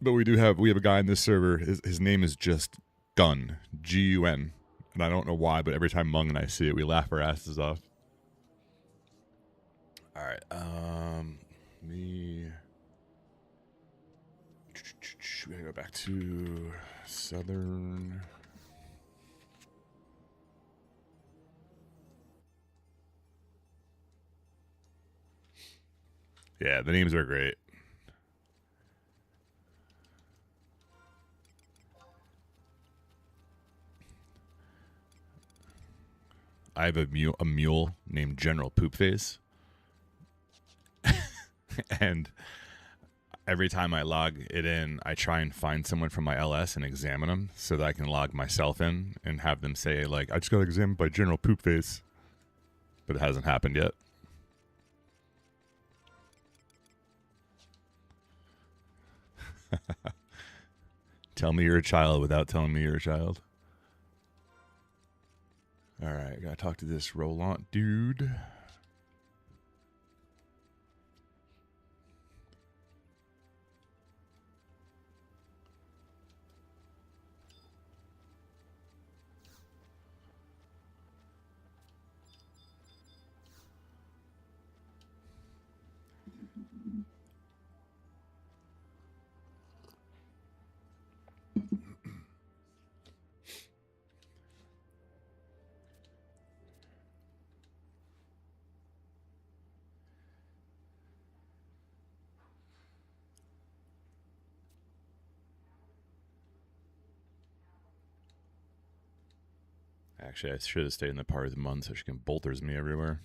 S1: But we have a guy in this server. His name is just Gun, Gun, and I don't know why, but every time Mung and I see it, we laugh our asses off. All right, we gotta go back to Southern. Yeah, the names are great. I have a mule named General Poopface. And every time I log it in, I try and find someone from my LS and examine them so that I can log myself in and have them say, like, I just got examined by General Poopface. But it hasn't happened yet. Tell me you're a child without telling me you're a child. All right, gotta talk to this Roland dude. Actually, I should have stayed in the part of the month so she can bolters me everywhere.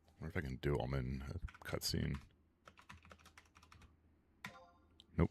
S1: I wonder if I can do them in a cutscene. Nope.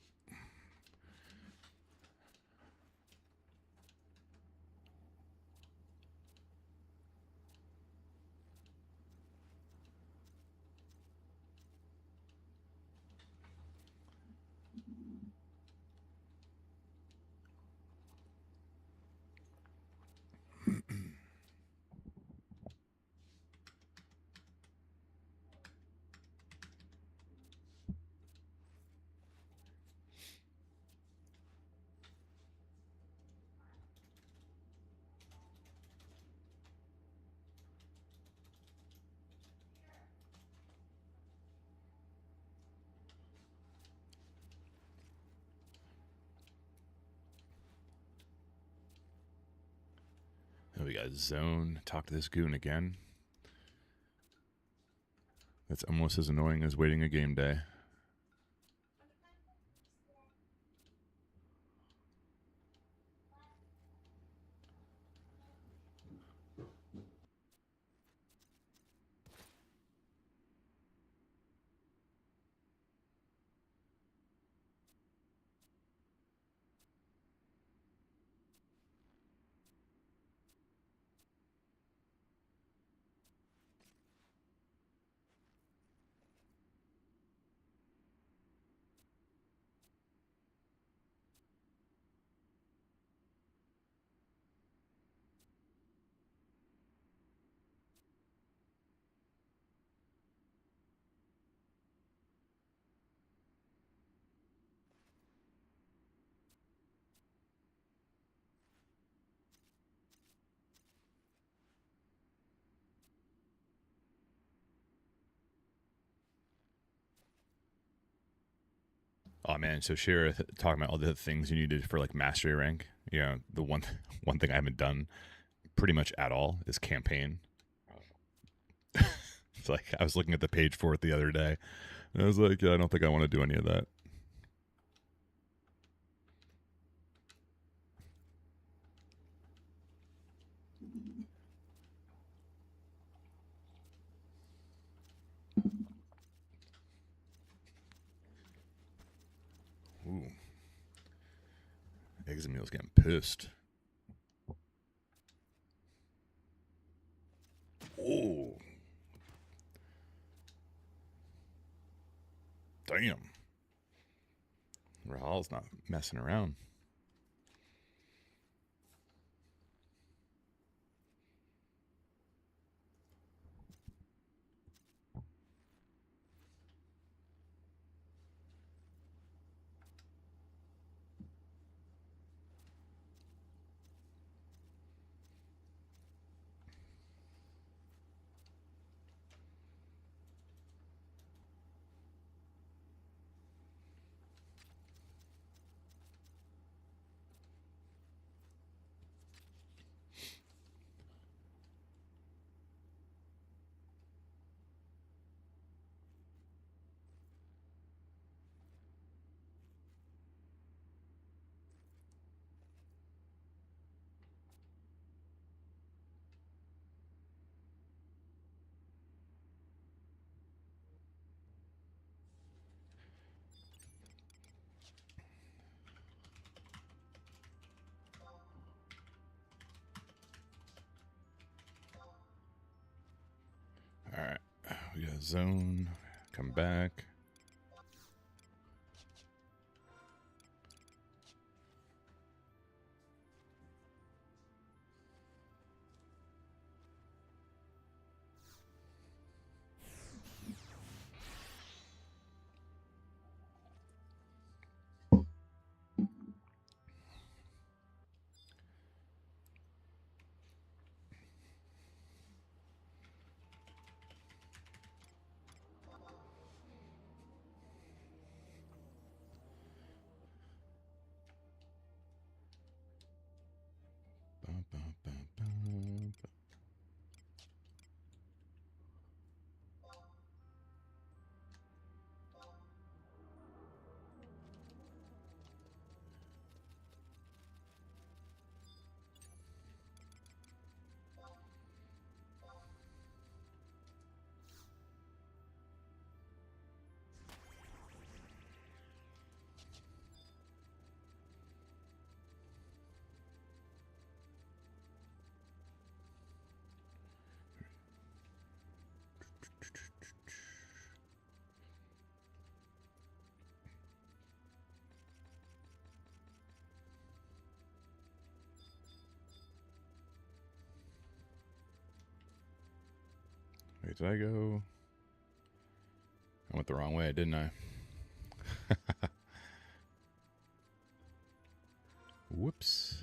S1: Then we got Zone. Talk to this goon again. That's almost as annoying as waiting a game day. Oh man, so Shira talking about all the things you needed for like mastery rank. You know, the one thing I haven't done pretty much at all is campaign. It's like I was looking at the page for it the other day, and I was like, yeah, I don't think I want to do any of that. Ooh, Examil's getting pissed. Oh, damn. Rahal's not messing around. All right, we got zone. Come back. Wait, did I go? I went the wrong way, didn't I? Whoops.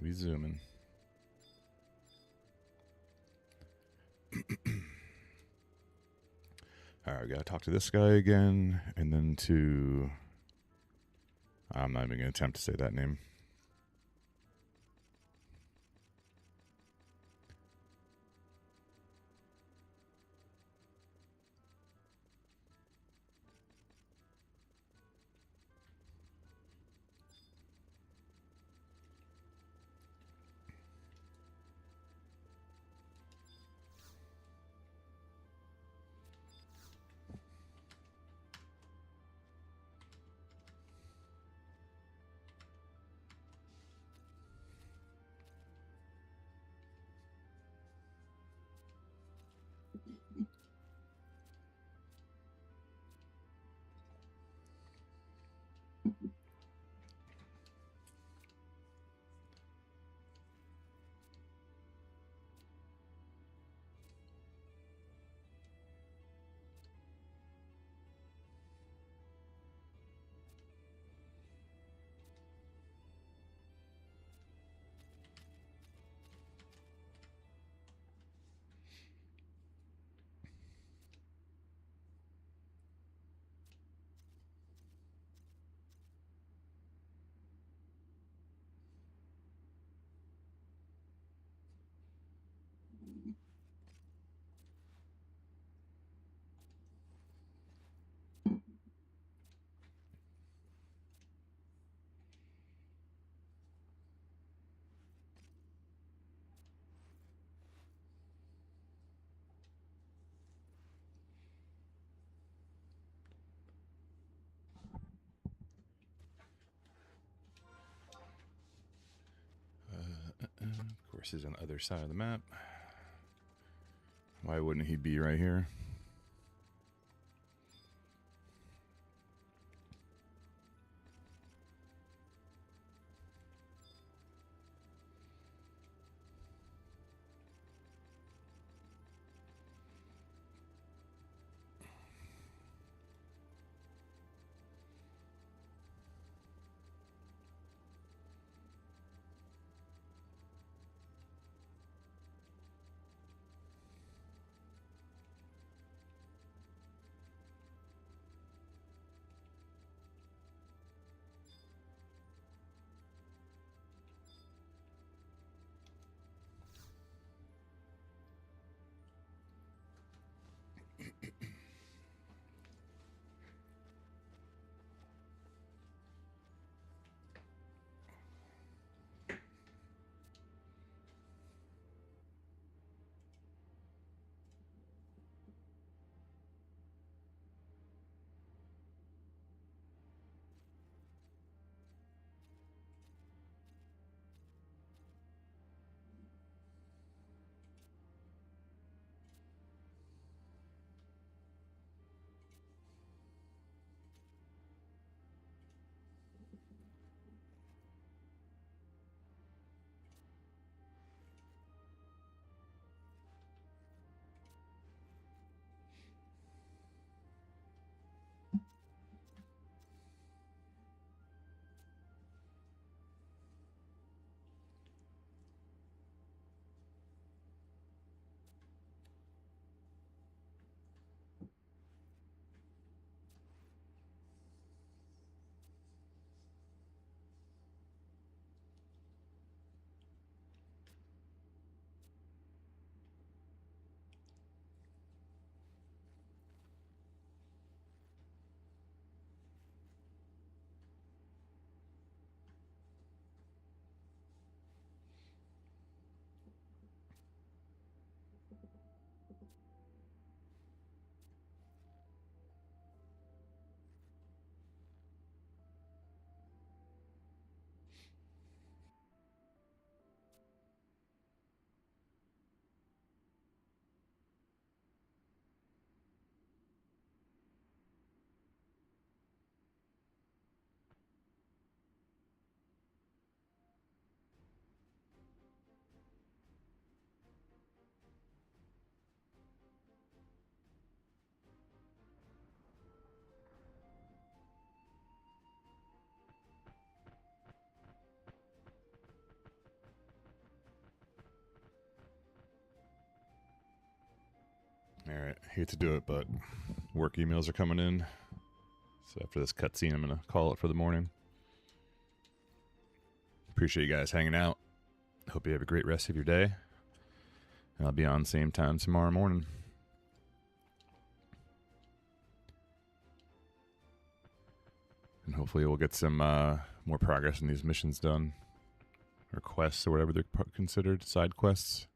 S1: We zooming. All right, we gotta talk to this guy again, and then to. I'm not even gonna attempt to say that name. course is on the other side of the map. Why wouldn't he be right here? All right, hate to do it, but work emails are coming in. So after this cutscene, I'm going to call it for the morning. Appreciate you guys hanging out. Hope you have a great rest of your day. And I'll be on same time tomorrow morning. And hopefully we'll get some more progress in these missions done. Or quests, or whatever they're considered, side quests.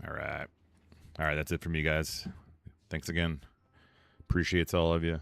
S1: All right. All right, that's it from me, guys. Thanks again. Appreciates all of you.